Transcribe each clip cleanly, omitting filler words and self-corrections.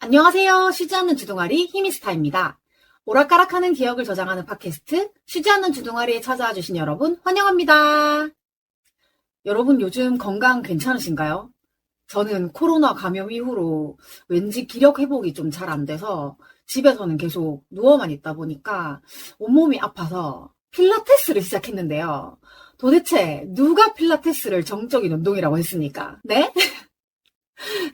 안녕하세요. 쉬지 않는 주둥아리 히미스타입니다. 오락가락하는 기억을 저장하는 팟캐스트 쉬지 않는 주둥아리에 찾아와 주신 여러분 환영합니다. 여러분 요즘 건강 괜찮으신가요? 저는 코로나 감염 이후로 왠지 기력 회복이 좀 잘 안 돼서 집에서는 계속 누워만 있다 보니까 온몸이 아파서 필라테스를 시작했는데요. 도대체 누가 필라테스를 정적인 운동이라고 했습니까? 네?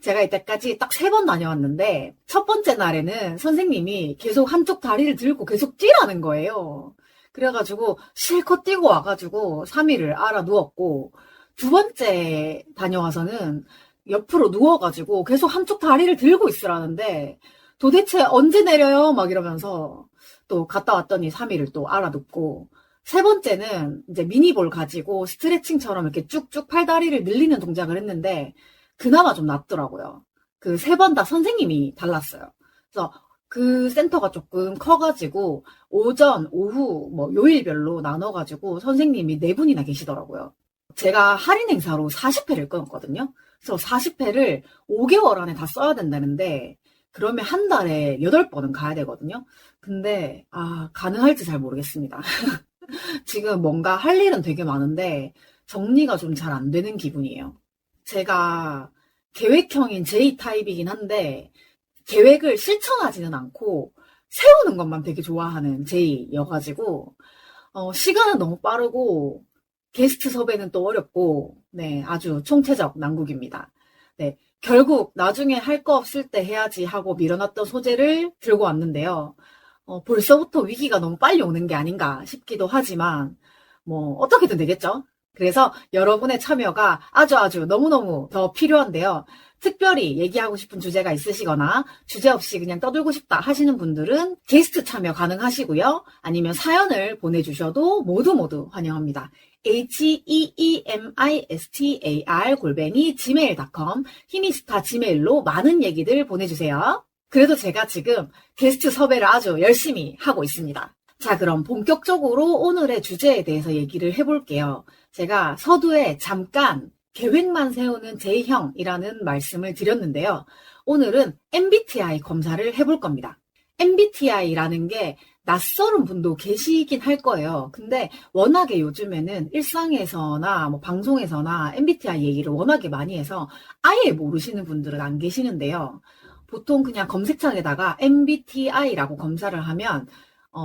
제가 이때까지 딱 3번 다녀왔는데 첫 번째 날에는 선생님이 계속 한쪽 다리를 들고 계속 뛰라는 거예요. 그래가지고 실컷 뛰고 와가지고 3일을 알아 누웠고, 두 번째 다녀와서는 옆으로 누워가지고 계속 한쪽 다리를 들고 있으라는데 도대체 언제 내려요? 막 이러면서 또 갔다 왔더니 3일을 또 알아 눕고, 세 번째는 이제 미니볼 가지고 스트레칭처럼 이렇게 쭉쭉 팔다리를 늘리는 동작을 했는데 그나마 좀 낫더라고요. 그 3번 다 선생님이 달랐어요. 그래서 그 센터가 조금 커가지고 오전, 오후 뭐 요일별로 나눠가지고 선생님이 4분이나 계시더라고요. 제가 할인 행사로 40회를 끊었거든요. 그래서 40회를 5개월 안에 다 써야 된다는데 그러면 한 달에 8번은 가야 되거든요. 근데 가능할지 잘 모르겠습니다. 지금 뭔가 할 일은 되게 많은데 정리가 좀 잘 안 되는 기분이에요. 제가 계획형인 J타입이긴 한데 계획을 실천하지는 않고 세우는 것만 되게 좋아하는 J여가지고 시간은 너무 빠르고 게스트 섭외는 또 어렵고, 네, 아주 총체적 난국입니다. 네, 결국 나중에 할 거 없을 때 해야지 하고 밀어놨던 소재를 들고 왔는데요. 벌써부터 위기가 너무 빨리 오는 게 아닌가 싶기도 하지만 뭐 어떻게든 되겠죠. 그래서 여러분의 참여가 아주 너무너무 더 필요한데요. 특별히 얘기하고 싶은 주제가 있으시거나 주제 없이 그냥 떠들고 싶다 하시는 분들은 게스트 참여 가능하시고요. 아니면 사연을 보내주셔도 모두 환영합니다. hemistar@gmail.com 히미스타 지메일로 많은 얘기들 보내주세요. 그래도 제가 지금 게스트 섭외를 아주 열심히 하고 있습니다. 자, 그럼 본격적으로 오늘의 주제에 대해서 얘기를 해볼게요. 제가 서두에 잠깐 계획만 세우는 J형이라는 말씀을 드렸는데요. 오늘은 MBTI 검사를 해볼 겁니다. MBTI라는 게 낯설은 분도 계시긴 할 거예요. 근데 워낙에 요즘에는 일상에서나 뭐 방송에서나 MBTI 얘기를 워낙에 많이 해서 아예 모르시는 분들은 안 계시는데요. 보통 그냥 검색창에다가 MBTI라고 검사를 하면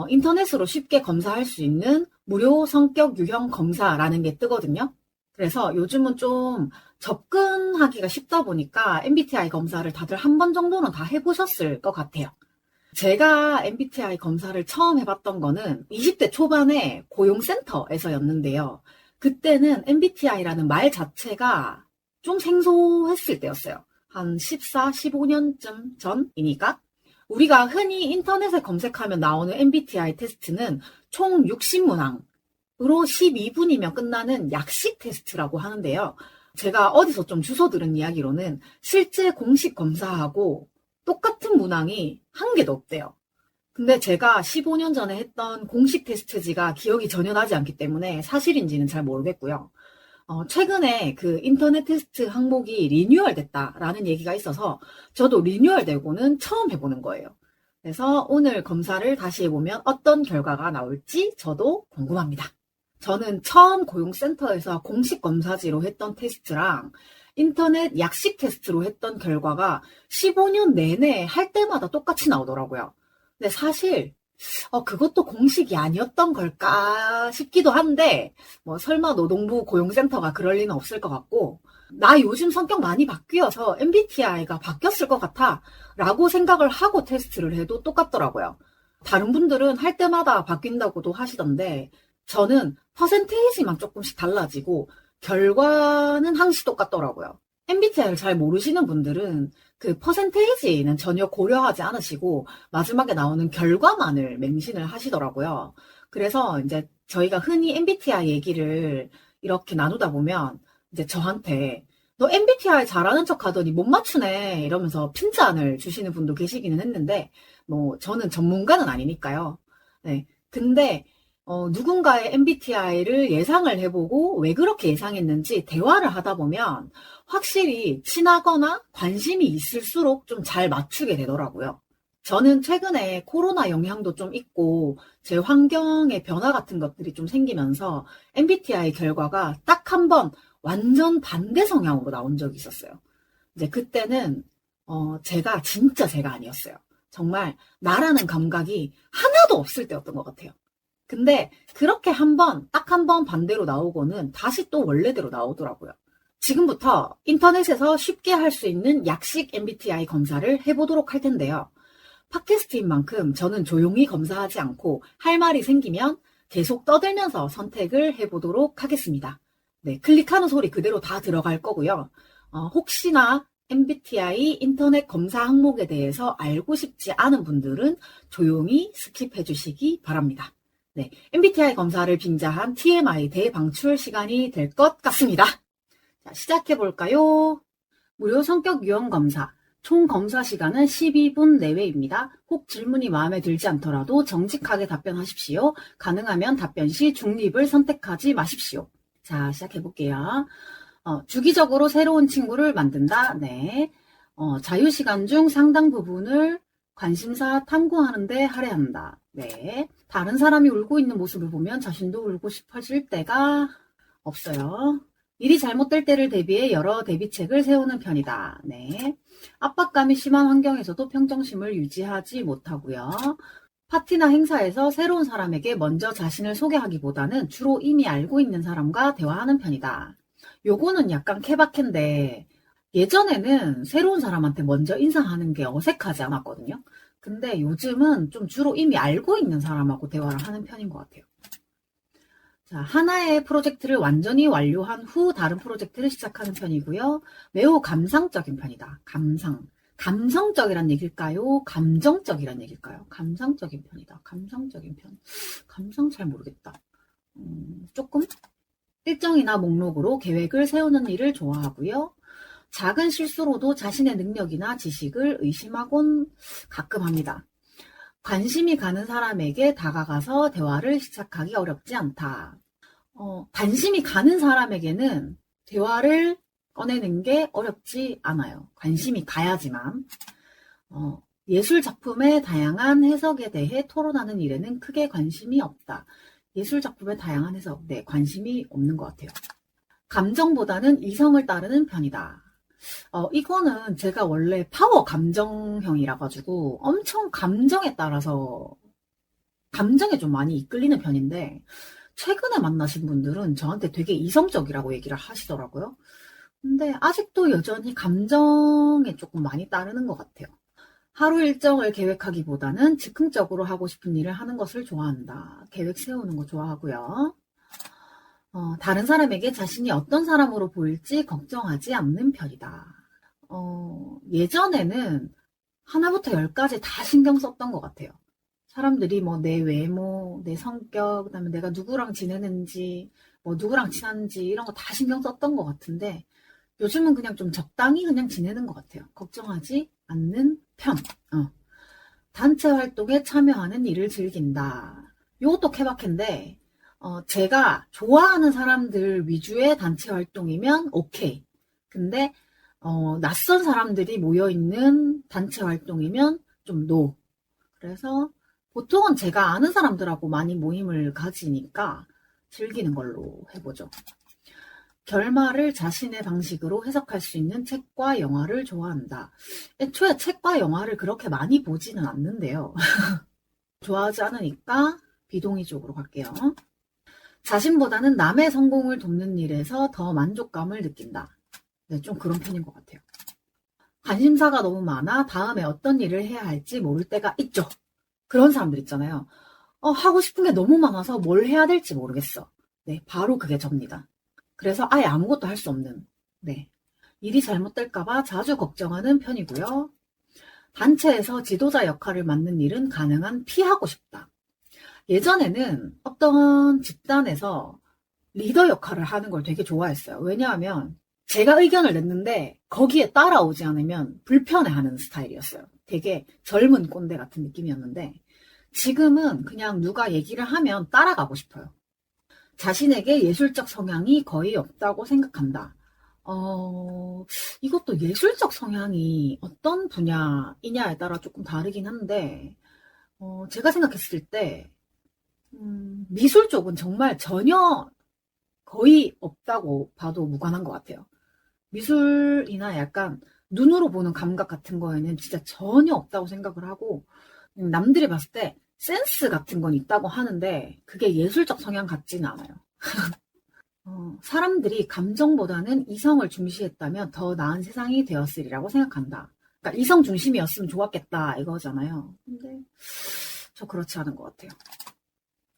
인터넷으로 쉽게 검사할 수 있는 무료 성격 유형 검사라는 게 뜨거든요. 그래서 요즘은 좀 접근하기가 쉽다 보니까 MBTI 검사를 다들 한 번 정도는 다 해보셨을 것 같아요. 제가 MBTI 검사를 처음 해봤던 거는 20대 초반에 고용센터에서였는데요. 그때는 MBTI라는 말 자체가 좀 생소했을 때였어요. 한 14, 15년쯤 전이니까. 우리가 흔히 인터넷에 검색하면 나오는 MBTI 테스트는 총 60문항으로 12분이면 끝나는 약식 테스트라고 하는데요. 제가 어디서 좀 주워 들은 이야기로는 실제 공식 검사하고 똑같은 문항이 한 개도 없대요. 근데 제가 15년 전에 했던 공식 테스트지가 기억이 전혀 나지 않기 때문에 사실인지는 잘 모르겠고요. 최근에 그 인터넷 테스트 항목이 리뉴얼 됐다라는 얘기가 있어서 저도 리뉴얼 되고는 처음 해보는 거예요. 그래서 오늘 검사를 다시 해보면 어떤 결과가 나올지 저도 궁금합니다. 저는 처음 고용센터에서 공식 검사지로 했던 테스트랑 인터넷 약식 테스트로 했던 결과가 15년 내내 할 때마다 똑같이 나오더라고요. 근데 사실 그것도 공식이 아니었던 걸까 싶기도 한데 뭐 설마 노동부 고용센터가 그럴 리는 없을 것 같고, 나 요즘 성격 많이 바뀌어서 MBTI가 바뀌었을 것 같아 라고 생각을 하고 테스트를 해도 똑같더라고요. 다른 분들은 할 때마다 바뀐다고도 하시던데 저는 퍼센테이지만 조금씩 달라지고 결과는 항시 똑같더라고요. MBTI를 잘 모르시는 분들은 그 퍼센테이지는 전혀 고려하지 않으시고 마지막에 나오는 결과만을 맹신을 하시더라고요. 그래서 이제 저희가 흔히 MBTI 얘기를 이렇게 나누다 보면 이제 저한테 너 MBTI 잘하는 척 하더니 못 맞추네 이러면서 핀잔을 주시는 분도 계시기는 했는데 뭐 저는 전문가는 아니니까요. 네. 근데 누군가의 MBTI를 예상을 해보고 왜 그렇게 예상했는지 대화를 하다 보면 확실히 친하거나 관심이 있을수록 좀 잘 맞추게 되더라고요. 저는 최근에 코로나 영향도 좀 있고 제 환경의 변화 같은 것들이 좀 생기면서 MBTI 결과가 딱 한 번 완전 반대 성향으로 나온 적이 있었어요. 이제 그때는 제가 진짜 제가 아니었어요. 정말 나라는 감각이 하나도 없을 때였던 것 같아요. 근데 그렇게 딱 한 번 반대로 나오고는 다시 또 원래대로 나오더라고요. 지금부터 인터넷에서 쉽게 할 수 있는 약식 MBTI 검사를 해보도록 할 텐데요. 팟캐스트인 만큼 저는 조용히 검사하지 않고 할 말이 생기면 계속 떠들면서 선택을 해보도록 하겠습니다. 네, 클릭하는 소리 그대로 다 들어갈 거고요. 혹시나 MBTI 인터넷 검사 항목에 대해서 알고 싶지 않은 분들은 조용히 스킵해 주시기 바랍니다. 네, MBTI 검사를 빙자한 TMI 대방출 시간이 될 것 같습니다. 자, 시작해 볼까요? 무료 성격 유형 검사. 총 검사 시간은 12분 내외입니다. 혹 질문이 마음에 들지 않더라도 정직하게 답변하십시오. 가능하면 답변 시 중립을 선택하지 마십시오. 자, 시작해 볼게요. 주기적으로 새로운 친구를 만든다. 네. 자유시간 중 상당 부분을 관심사 탐구하는 데 할애한다. 네. 다른 사람이 울고 있는 모습을 보면 자신도 울고 싶어질 때가 없어요. 일이 잘못될 때를 대비해 여러 대비책을 세우는 편이다. 네. 압박감이 심한 환경에서도 평정심을 유지하지 못하고요. 파티나 행사에서 새로운 사람에게 먼저 자신을 소개하기보다는 주로 이미 알고 있는 사람과 대화하는 편이다. 요거는 약간 케바케인데 예전에는 새로운 사람한테 먼저 인사하는 게 어색하지 않았거든요. 근데 요즘은 좀 주로 이미 알고 있는 사람하고 대화를 하는 편인 것 같아요. 자, 하나의 프로젝트를 완전히 완료한 후 다른 프로젝트를 시작하는 편이고요. 매우 감상적인 편이다. 감성적이란 얘기일까요? 감정적이란 얘기일까요? 감상적인 편이다. 감상적인 편. 감상 잘 모르겠다. 조금? 일정이나 목록으로 계획을 세우는 일을 좋아하고요. 작은 실수로도 자신의 능력이나 지식을 의심하곤 가끔 합니다. 관심이 가는 사람에게 다가가서 대화를 시작하기 어렵지 않다. 관심이 가는 사람에게는 대화를 꺼내는 게 어렵지 않아요. 관심이 가야지만. 예술 작품의 다양한 해석에 대해 토론하는 일에는 크게 관심이 없다. 예술 작품의 다양한 해석, 네, 관심이 없는 것 같아요. 감정보다는 이성을 따르는 편이다. 이거는 제가 원래 파워 감정형이라 가지고 엄청 감정에 따라서 감정에 좀 많이 이끌리는 편인데 최근에 만나신 분들은 저한테 되게 이성적이라고 얘기를 하시더라고요. 근데 아직도 여전히 감정에 조금 많이 따르는 것 같아요. 하루 일정을 계획하기보다는 즉흥적으로 하고 싶은 일을 하는 것을 좋아한다. 계획 세우는 거 좋아하고요. 다른 사람에게 자신이 어떤 사람으로 보일지 걱정하지 않는 편이다. 예전에는 하나부터 열까지 다 신경 썼던 것 같아요. 사람들이 뭐 내 외모, 내 성격, 그다음에 내가 누구랑 지내는지, 뭐 누구랑 친한지 이런 거 다 신경 썼던 것 같은데 요즘은 그냥 좀 적당히 그냥 지내는 것 같아요. 걱정하지 않는 편. 단체 활동에 참여하는 일을 즐긴다. 요것도 케바케인데 제가 좋아하는 사람들 위주의 단체 활동이면 오케이. 근데 낯선 사람들이 모여있는 단체 활동이면 좀 노. 그래서 보통은 제가 아는 사람들하고 많이 모임을 가지니까 즐기는 걸로 해보죠. 결말을 자신의 방식으로 해석할 수 있는 책과 영화를 좋아한다. 애초에 책과 영화를 그렇게 많이 보지는 않는데요. 좋아하지 않으니까 비동의 쪽으로 갈게요. 자신보다는 남의 성공을 돕는 일에서 더 만족감을 느낀다. 네, 좀 그런 편인 것 같아요. 관심사가 너무 많아 다음에 어떤 일을 해야 할지 모를 때가 있죠. 그런 사람들 있잖아요. 하고 싶은 게 너무 많아서 뭘 해야 될지 모르겠어. 네, 바로 그게 접니다. 그래서 아예 아무것도 할 수 없는, 네. 일이 잘못될까봐 자주 걱정하는 편이고요. 단체에서 지도자 역할을 맡는 일은 가능한 피하고 싶다. 예전에는 어떤 집단에서 리더 역할을 하는 걸 되게 좋아했어요. 왜냐하면 제가 의견을 냈는데 거기에 따라오지 않으면 불편해하는 스타일이었어요. 되게 젊은 꼰대 같은 느낌이었는데 지금은 그냥 누가 얘기를 하면 따라가고 싶어요. 자신에게 예술적 성향이 거의 없다고 생각한다. 이것도 예술적 성향이 어떤 분야이냐에 따라 조금 다르긴 한데, 제가 생각했을 때, 미술 쪽은 정말 전혀 거의 없다고 봐도 무관한 것 같아요. 미술이나 약간 눈으로 보는 감각 같은 거에는 진짜 전혀 없다고 생각을 하고, 남들이 봤을 때 센스 같은 건 있다고 하는데, 그게 예술적 성향 같지는 않아요. 사람들이 감정보다는 이성을 중시했다면 더 나은 세상이 되었으리라고 생각한다. 그러니까 이성 중심이었으면 좋았겠다 이거잖아요. 근데 저 그렇지 않은 것 같아요.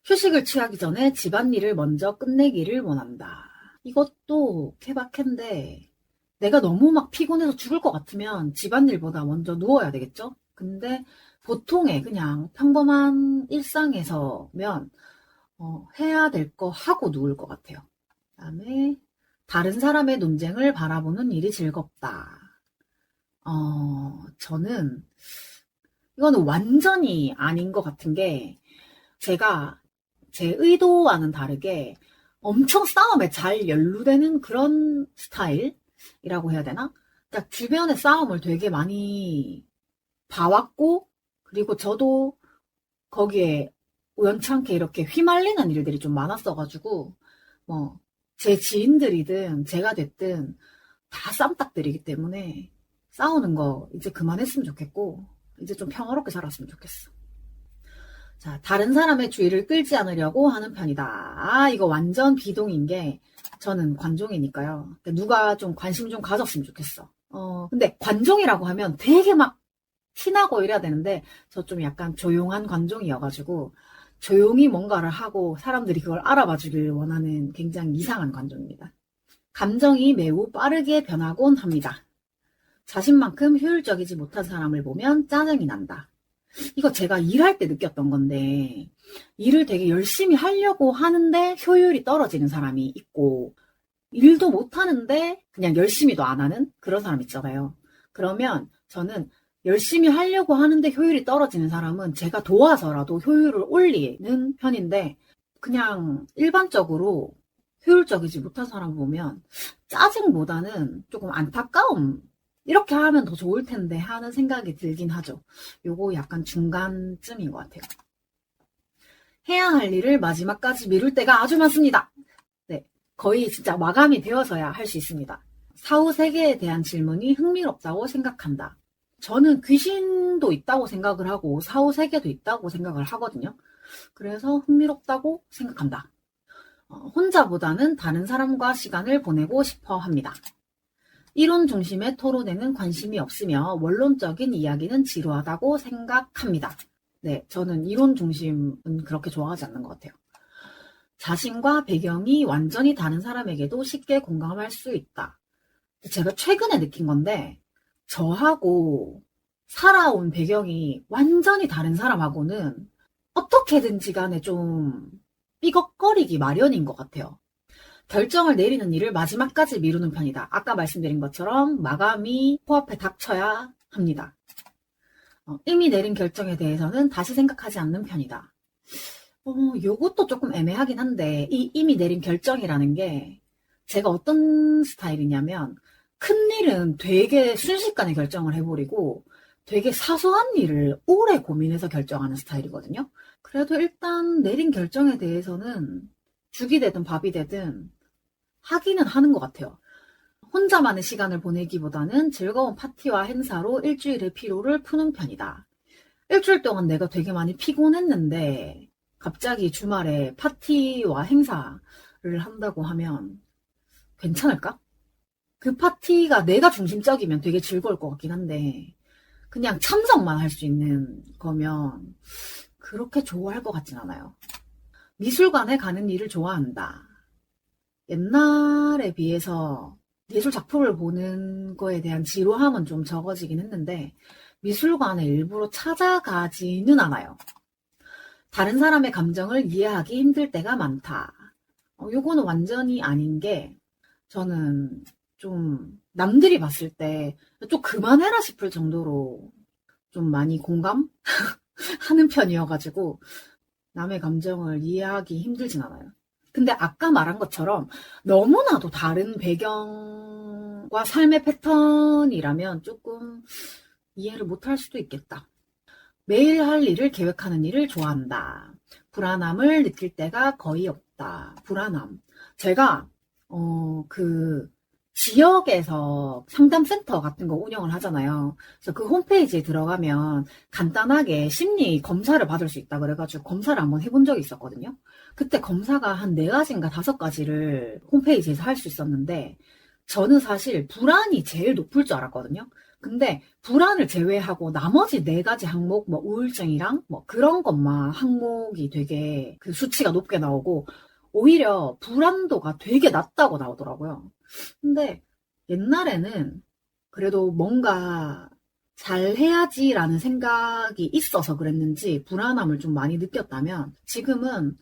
휴식을 취하기 전에 집안일을 먼저 끝내기를 원한다. 이것도 케바케인데 내가 너무 막 피곤해서 죽을 것 같으면 집안일보다 먼저 누워야 되겠죠? 근데 보통의 그냥 평범한 일상에서면 해야 될 거 하고 누울 것 같아요. 그다음에 다른 사람의 논쟁을 바라보는 일이 즐겁다. 저는 이거는 완전히 아닌 것 같은 게 제가 제 의도와는 다르게 엄청 싸움에 잘 연루되는 그런 스타일이라고 해야 되나? 그러니까 주변의 싸움을 되게 많이 봐왔고 그리고 저도 거기에 우연찮게 이렇게 휘말리는 일들이 좀 많았어가지고 뭐 제 지인들이든 제가 됐든 다 쌈딱들이기 때문에 싸우는 거 이제 그만했으면 좋겠고 이제 좀 평화롭게 살았으면 좋겠어. 자, 다른 사람의 주의를 끌지 않으려고 하는 편이다. 아, 이거 완전 비동인 게 저는 관종이니까요. 누가 좀 관심 좀 가졌으면 좋겠어. 근데 관종이라고 하면 되게 막 티나고 이래야 되는데 저 좀 약간 조용한 관종이어가지고 조용히 뭔가를 하고 사람들이 그걸 알아봐 주길 원하는 굉장히 이상한 관종입니다. 감정이 매우 빠르게 변하곤 합니다. 자신만큼 효율적이지 못한 사람을 보면 짜증이 난다. 이거 제가 일할 때 느꼈던 건데 일을 되게 열심히 하려고 하는데 효율이 떨어지는 사람이 있고 일도 못하는데 그냥 열심히도 안 하는 그런 사람 있잖아요. 그러면 저는 열심히 하려고 하는데 효율이 떨어지는 사람은 제가 도와서라도 효율을 올리는 편인데 그냥 일반적으로 효율적이지 못한 사람 보면 짜증보다는 조금 안타까움 이렇게 하면 더 좋을 텐데 하는 생각이 들긴 하죠. 요거 약간 중간쯤인 것 같아요. 해야 할 일을 마지막까지 미룰 때가 아주 많습니다. 네, 거의 진짜 마감이 되어서야 할 수 있습니다. 사후 세계에 대한 질문이 흥미롭다고 생각한다. 저는 귀신도 있다고 생각을 하고 사후 세계도 있다고 생각을 하거든요. 그래서 흥미롭다고 생각한다. 혼자보다는 다른 사람과 시간을 보내고 싶어 합니다. 이론 중심의 토론에는 관심이 없으며 원론적인 이야기는 지루하다고 생각합니다. 네, 저는 이론 중심은 그렇게 좋아하지 않는 것 같아요. 자신과 배경이 완전히 다른 사람에게도 쉽게 공감할 수 있다. 제가 최근에 느낀 건데 저하고 살아온 배경이 완전히 다른 사람하고는 어떻게든지 간에 좀 삐걱거리기 마련인 것 같아요. 결정을 내리는 일을 마지막까지 미루는 편이다. 아까 말씀드린 것처럼 마감이 코앞에 닥쳐야 합니다. 이미 내린 결정에 대해서는 다시 생각하지 않는 편이다. 요것도 조금 애매하긴 한데 이 이미 내린 결정이라는 게 제가 어떤 스타일이냐면 큰 일은 되게 순식간에 결정을 해버리고 되게 사소한 일을 오래 고민해서 결정하는 스타일이거든요. 그래도 일단 내린 결정에 대해서는 죽이 되든 밥이 되든 하기는 하는 것 같아요. 혼자만의 시간을 보내기보다는 즐거운 파티와 행사로 일주일의 피로를 푸는 편이다. 일주일 동안 내가 되게 많이 피곤했는데 갑자기 주말에 파티와 행사를 한다고 하면 괜찮을까? 그 파티가 내가 중심적이면 되게 즐거울 것 같긴 한데 그냥 참석만 할 수 있는 거면 그렇게 좋아할 것 같진 않아요. 미술관에 가는 일을 좋아한다. 옛날에 비해서 예술 작품을 보는 거에 대한 지루함은 좀 적어지긴 했는데 미술관에 일부러 찾아가지는 않아요. 다른 사람의 감정을 이해하기 힘들 때가 많다. 요거는 완전히 아닌 게 저는 좀 남들이 봤을 때 좀 그만해라 싶을 정도로 좀 많이 공감하는 편이어가지고 남의 감정을 이해하기 힘들진 않아요. 근데 아까 말한 것처럼 너무나도 다른 배경과 삶의 패턴이라면 조금 이해를 못할 수도 있겠다. 매일 할 일을 계획하는 일을 좋아한다. 불안함을 느낄 때가 거의 없다. 불안함. 제가 그 지역에서 상담센터 같은 거 운영을 하잖아요. 그래서 그 홈페이지에 들어가면 간단하게 심리 검사를 받을 수 있다 그래가지고 검사를 한번 해본 적이 있었거든요. 그때 검사가 한 4가지인가 5가지를 홈페이지에서 할 수 있었는데 저는 사실 불안이 제일 높을 줄 알았거든요. 근데 불안을 제외하고 나머지 4가지 항목, 뭐 우울증이랑 뭐 그런 것만 항목이 되게 그 수치가 높게 나오고 오히려 불안도가 되게 낮다고 나오더라고요. 근데 옛날에는 그래도 뭔가 잘 해야지라는 생각이 있어서 그랬는지 불안함을 좀 많이 느꼈다면 지금은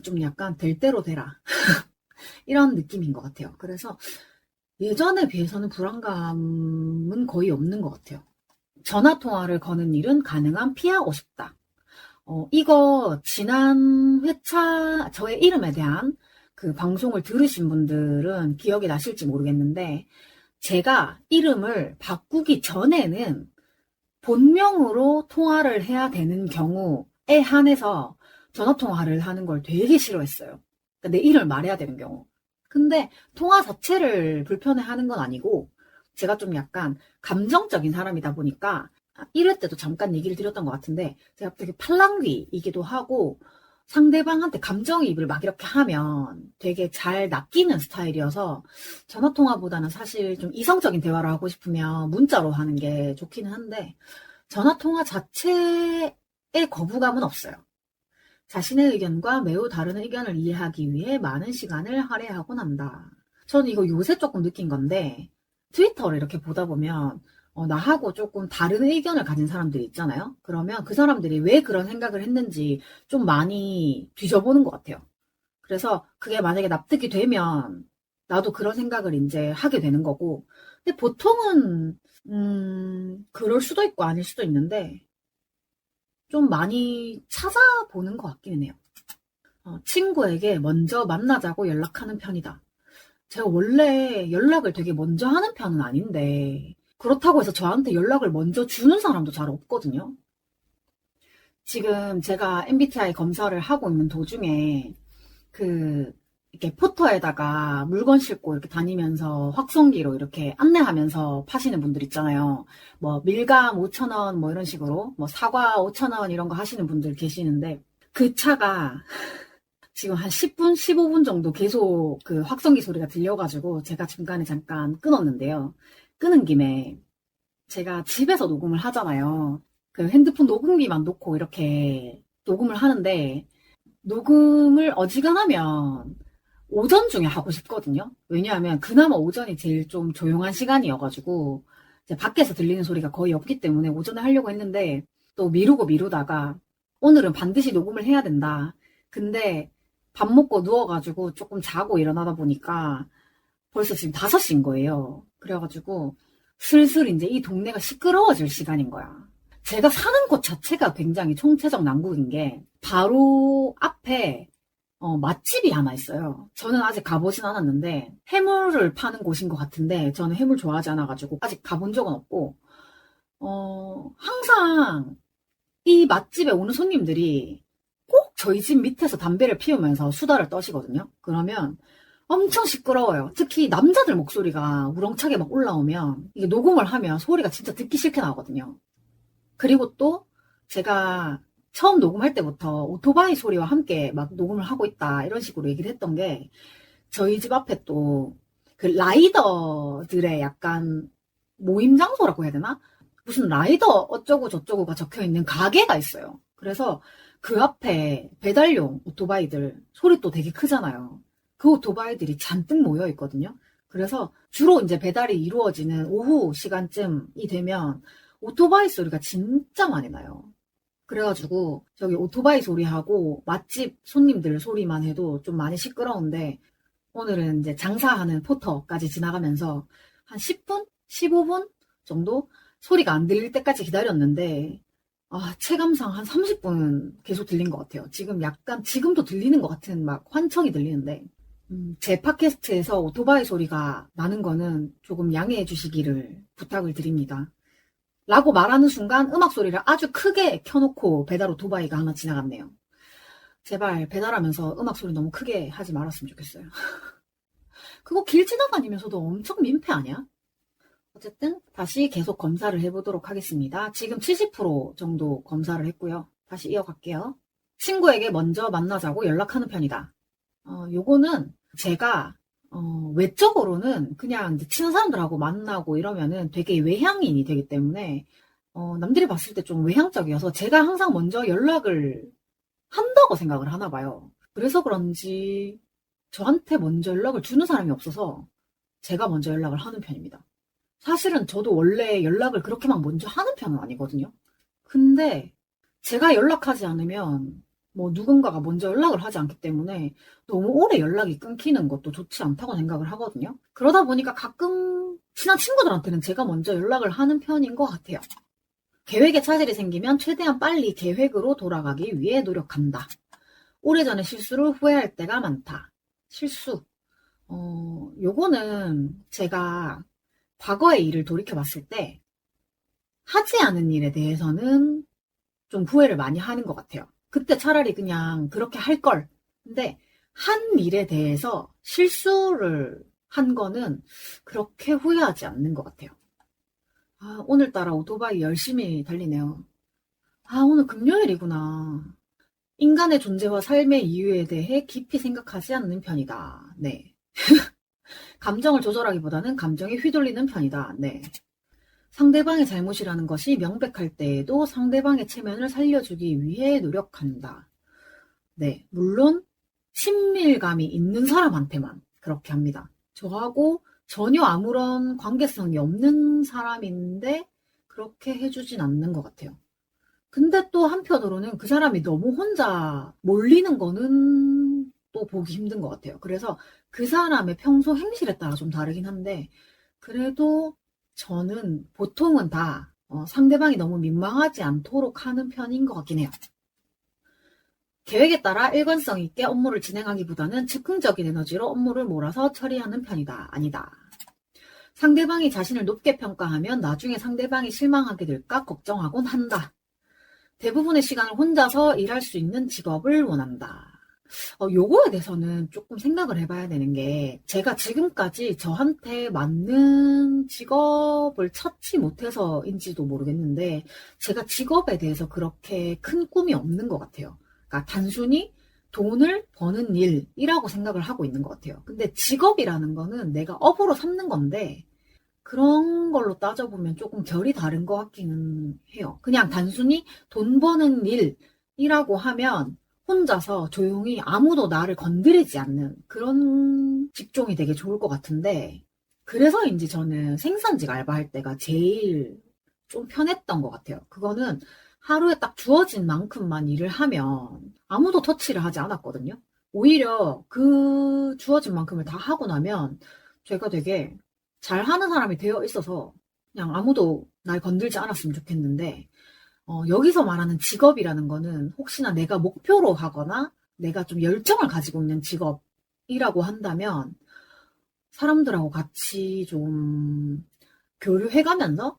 좀 약간 될 대로 되라 이런 느낌인 것 같아요. 그래서 예전에 비해서는 불안감은 거의 없는 것 같아요. 전화 통화를 거는 일은 가능한 피하고 싶다. 이거 지난 회차 저의 이름에 대한 그 방송을 들으신 분들은 기억이 나실지 모르겠는데 제가 이름을 바꾸기 전에는 본명으로 통화를 해야 되는 경우에 한해서 전화 통화를 하는 걸 되게 싫어했어요. 그러니까 내 이름을 말해야 되는 경우. 근데 통화 자체를 불편해하는 건 아니고 제가 좀 약간 감정적인 사람이다 보니까 이럴 때도 잠깐 얘기를 드렸던 것 같은데 제가 되게 팔랑귀이기도 하고 상대방한테 감정이입을 막 이렇게 하면 되게 잘 낚이는 스타일이어서 전화통화보다는 사실 좀 이성적인 대화를 하고 싶으면 문자로 하는 게 좋기는 한데 전화통화 자체에 거부감은 없어요. 자신의 의견과 매우 다른 의견을 이해하기 위해 많은 시간을 할애하곤 한다. 저는 이거 요새 조금 느낀 건데 트위터를 이렇게 보다 보면 나하고 조금 다른 의견을 가진 사람들이 있잖아요. 그러면 그 사람들이 왜 그런 생각을 했는지 좀 많이 뒤져보는 것 같아요. 그래서 그게 만약에 납득이 되면 나도 그런 생각을 이제 하게 되는 거고. 근데 보통은 그럴 수도 있고 아닐 수도 있는데 좀 많이 찾아보는 것 같기는 해요. 친구에게 먼저 만나자고 연락하는 편이다. 제가 원래 연락을 되게 먼저 하는 편은 아닌데 그렇다고 해서 저한테 연락을 먼저 주는 사람도 잘 없거든요. 지금 제가 MBTI 검사를 하고 있는 도중에 이렇게 포터에다가 물건 싣고 이렇게 다니면서 확성기로 이렇게 안내하면서 파시는 분들 있잖아요. 뭐 밀감 5,000원 뭐 이런 식으로 뭐 사과 5,000원 이런 거 하시는 분들 계시는데 그 차가 지금 한 10분, 15분 정도 계속 그 확성기 소리가 들려가지고 제가 중간에 잠깐 끊었는데요. 끊은 김에 제가 집에서 녹음을 하잖아요. 그 핸드폰 녹음기만 놓고 이렇게 녹음을 하는데 녹음을 어지간하면 오전 중에 하고 싶거든요. 왜냐하면 그나마 오전이 제일 좀 조용한 시간이어가지고 이제 밖에서 들리는 소리가 거의 없기 때문에 오전에 하려고 했는데 또 미루고 미루다가 오늘은 반드시 녹음을 해야 된다. 근데 밥 먹고 누워가지고 조금 자고 일어나다 보니까 벌써 지금 5시인 거예요. 그래가지고 슬슬 이제 이 동네가 시끄러워질 시간인 거야. 제가 사는 곳 자체가 굉장히 총체적 난국인 게 바로 앞에 맛집이 하나 있어요. 저는 아직 가보진 않았는데 해물을 파는 곳인 것 같은데 저는 해물 좋아하지 않아가지고 아직 가본 적은 없고 항상 이 맛집에 오는 손님들이 꼭 저희 집 밑에서 담배를 피우면서 수다를 떠시거든요. 그러면 엄청 시끄러워요. 특히 남자들 목소리가 우렁차게 막 올라오면 이게 녹음을 하면 소리가 진짜 듣기 싫게 나거든요. 그리고 또 제가 처음 녹음할 때부터 오토바이 소리와 함께 막 녹음을 하고 있다 이런 식으로 얘기를 했던 게 저희 집 앞에 또 그 라이더들의 약간 모임 장소라고 해야 되나? 무슨 라이더 어쩌고 저쩌고가 적혀 있는 가게가 있어요. 그래서 그 앞에 배달용 오토바이들 소리 또 되게 크잖아요. 그 오토바이들이 잔뜩 모여 있거든요. 그래서 주로 이제 배달이 이루어지는 오후 시간쯤이 되면 오토바이 소리가 진짜 많이 나요. 그래가지고 저기 오토바이 소리하고 맛집 손님들 소리만 해도 좀 많이 시끄러운데 오늘은 이제 장사하는 포터까지 지나가면서 한 10분? 15분 정도 소리가 안 들릴 때까지 기다렸는데, 체감상 한 30분 계속 들린 것 같아요. 지금 약간, 지금도 들리는 것 같은 막 환청이 들리는데, 제 팟캐스트에서 오토바이 소리가 나는 거는 조금 양해해 주시기를 부탁을 드립니다. 라고 말하는 순간 음악 소리를 아주 크게 켜놓고 배달 오토바이가 하나 지나갔네요. 제발 배달하면서 음악 소리 너무 크게 하지 말았으면 좋겠어요. 그거 길 지나다니면서도 엄청 민폐 아니야? 어쨌든 다시 계속 검사를 해보도록 하겠습니다. 지금 70% 정도 검사를 했고요. 다시 이어갈게요. 친구에게 먼저 만나자고 연락하는 편이다. 요거는 제가 외적으로는 그냥 이제 친한 사람들하고 만나고 이러면은 되게 외향인이 되기 때문에 남들이 봤을 때 좀 외향적이어서 제가 항상 먼저 연락을 한다고 생각을 하나 봐요. 그래서 그런지 저한테 먼저 연락을 주는 사람이 없어서 제가 먼저 연락을 하는 편입니다. 사실은 저도 원래 연락을 그렇게 막 먼저 하는 편은 아니거든요. 근데 제가 연락하지 않으면 뭐 누군가가 먼저 연락을 하지 않기 때문에 너무 오래 연락이 끊기는 것도 좋지 않다고 생각을 하거든요. 그러다 보니까 가끔 친한 친구들한테는 제가 먼저 연락을 하는 편인 것 같아요. 계획에 차질이 생기면 최대한 빨리 계획으로 돌아가기 위해 노력한다. 오래전에 실수를 후회할 때가 많다. 실수. 요거는 제가 과거의 일을 돌이켜봤을 때 하지 않은 일에 대해서는 좀 후회를 많이 하는 것 같아요. 그때 차라리 그냥 그렇게 할 걸. 근데 한 일에 대해서 실수를 한 거는 그렇게 후회하지 않는 것 같아요. 오늘따라 오토바이 열심히 달리네요. 오늘 금요일이구나. 인간의 존재와 삶의 이유에 대해 깊이 생각하지 않는 편이다. 네. 감정을 조절하기보다는 감정에 휘둘리는 편이다. 네. 상대방의 잘못이라는 것이 명백할 때에도 상대방의 체면을 살려주기 위해 노력한다. 네. 물론 친밀감이 있는 사람한테만 그렇게 합니다. 저하고 전혀 아무런 관계성이 없는 사람인데 그렇게 해주진 않는 것 같아요. 근데 또 한편으로는 그 사람이 너무 혼자 몰리는 거는 또 보기 힘든 것 같아요. 그래서 그 사람의 평소 행실에 따라 좀 다르긴 한데 그래도 저는 보통은 다 상대방이 너무 민망하지 않도록 하는 편인 것 같긴 해요. 계획에 따라 일관성 있게 업무를 진행하기보다는 즉흥적인 에너지로 업무를 몰아서 처리하는 편이다. 아니다. 상대방이 자신을 높게 평가하면 나중에 상대방이 실망하게 될까 걱정하곤 한다. 대부분의 시간을 혼자서 일할 수 있는 직업을 원한다. 요거에 대해서는 조금 생각을 해봐야 되는 게 제가 지금까지 저한테 맞는 직업을 찾지 못해서인지도 모르겠는데 제가 직업에 대해서 그렇게 큰 꿈이 없는 것 같아요. 그러니까 단순히 돈을 버는 일이라고 생각을 하고 있는 것 같아요. 근데 직업이라는 거는 내가 업으로 삼는 건데 그런 걸로 따져보면 조금 결이 다른 것 같기는 해요. 그냥 단순히 돈 버는 일이라고 하면 혼자서 조용히 아무도 나를 건드리지 않는 그런 직종이 되게 좋을 것 같은데 그래서인지 저는 생산직 알바할 때가 제일 좀 편했던 것 같아요. 그거는 하루에 딱 주어진 만큼만 일을 하면 아무도 터치를 하지 않았거든요. 오히려 그 주어진 만큼을 다 하고 나면 제가 되게 잘하는 사람이 되어 있어서 그냥 아무도 날 건들지 않았으면 좋겠는데 여기서 말하는 직업이라는 거는 혹시나 내가 목표로 하거나 내가 좀 열정을 가지고 있는 직업이라고 한다면 사람들하고 같이 좀 교류해가면서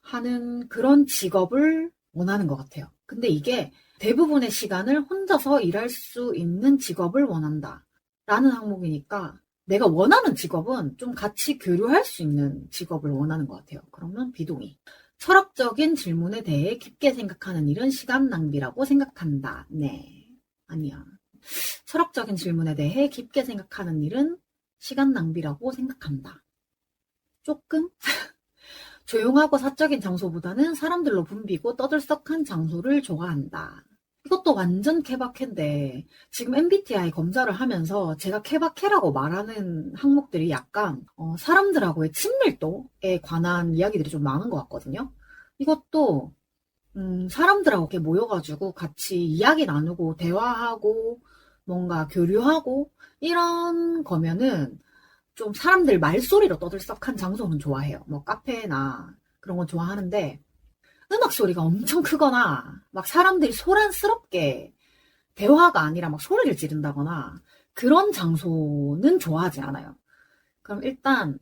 하는 그런 직업을 원하는 것 같아요. 근데 이게 대부분의 시간을 혼자서 일할 수 있는 직업을 원한다 라는 항목이니까 내가 원하는 직업은 좀 같이 교류할 수 있는 직업을 원하는 것 같아요. 그러면 비동의. 철학적인 질문에 대해 깊게 생각하는 일은 시간 낭비라고 생각한다. 네. 아니야. 철학적인 질문에 대해 깊게 생각하는 일은 시간 낭비라고 생각한다. 조금? 조용하고 사적인 장소보다는 사람들로 붐비고 떠들썩한 장소를 좋아한다. 이것도 완전 케바케인데 지금 MBTI 검사를 하면서 제가 케바케라고 말하는 항목들이 약간 사람들하고의 친밀도에 관한 이야기들이 좀 많은 것 같거든요. 이것도 사람들하고 이렇게 모여가지고 같이 이야기 나누고 대화하고 뭔가 교류하고 이런 거면은 좀 사람들 말소리로 떠들썩한 장소는 좋아해요. 뭐 카페나 그런 건 좋아하는데 음악 소리가 엄청 크거나 막 사람들이 소란스럽게 대화가 아니라 막 소리를 지른다거나 그런 장소는 좋아하지 않아요. 그럼 일단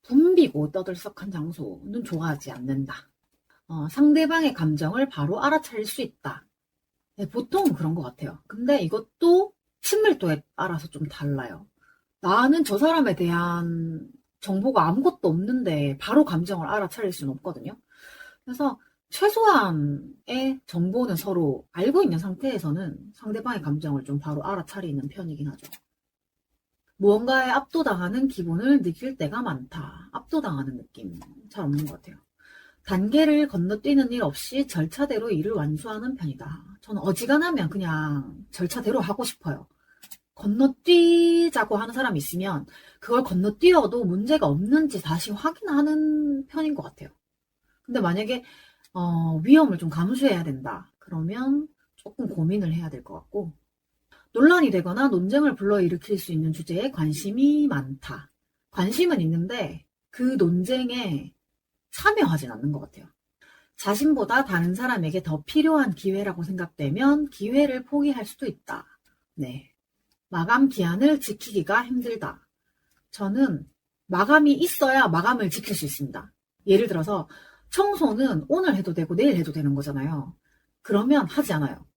붐비고 떠들썩한 장소는 좋아하지 않는다. 상대방의 감정을 바로 알아차릴 수 있다. 네, 보통은 그런 것 같아요. 근데 이것도 친밀도에 따라서 좀 달라요. 나는 저 사람에 대한 정보가 아무것도 없는데 바로 감정을 알아차릴 수는 없거든요. 그래서 최소한의 정보는 서로 알고 있는 상태에서는 상대방의 감정을 좀 바로 알아차리는 편이긴 하죠. 무언가에 압도당하는 기분을 느낄 때가 많다. 압도당하는 느낌 잘 없는 것 같아요. 단계를 건너뛰는 일 없이 절차대로 일을 완수하는 편이다. 저는 어지간하면 그냥 절차대로 하고 싶어요. 건너뛰자고 하는 사람이 있으면 그걸 건너뛰어도 문제가 없는지 다시 확인하는 편인 것 같아요. 근데 만약에 위험을 좀 감수해야 된다. 그러면 조금 고민을 해야 될 것 같고, 논란이 되거나 논쟁을 불러일으킬 수 있는 주제에 관심이 많다. 관심은 있는데 그 논쟁에 참여하진 않는 것 같아요. 자신보다 다른 사람에게 더 필요한 기회라고 생각되면 기회를 포기할 수도 있다. 네. 마감 기한을 지키기가 힘들다. 저는 마감이 있어야 마감을 지킬 수 있습니다. 예를 들어서 청소는 오늘 해도 되고 내일 해도 되는 거잖아요. 그러면 하지 않아요.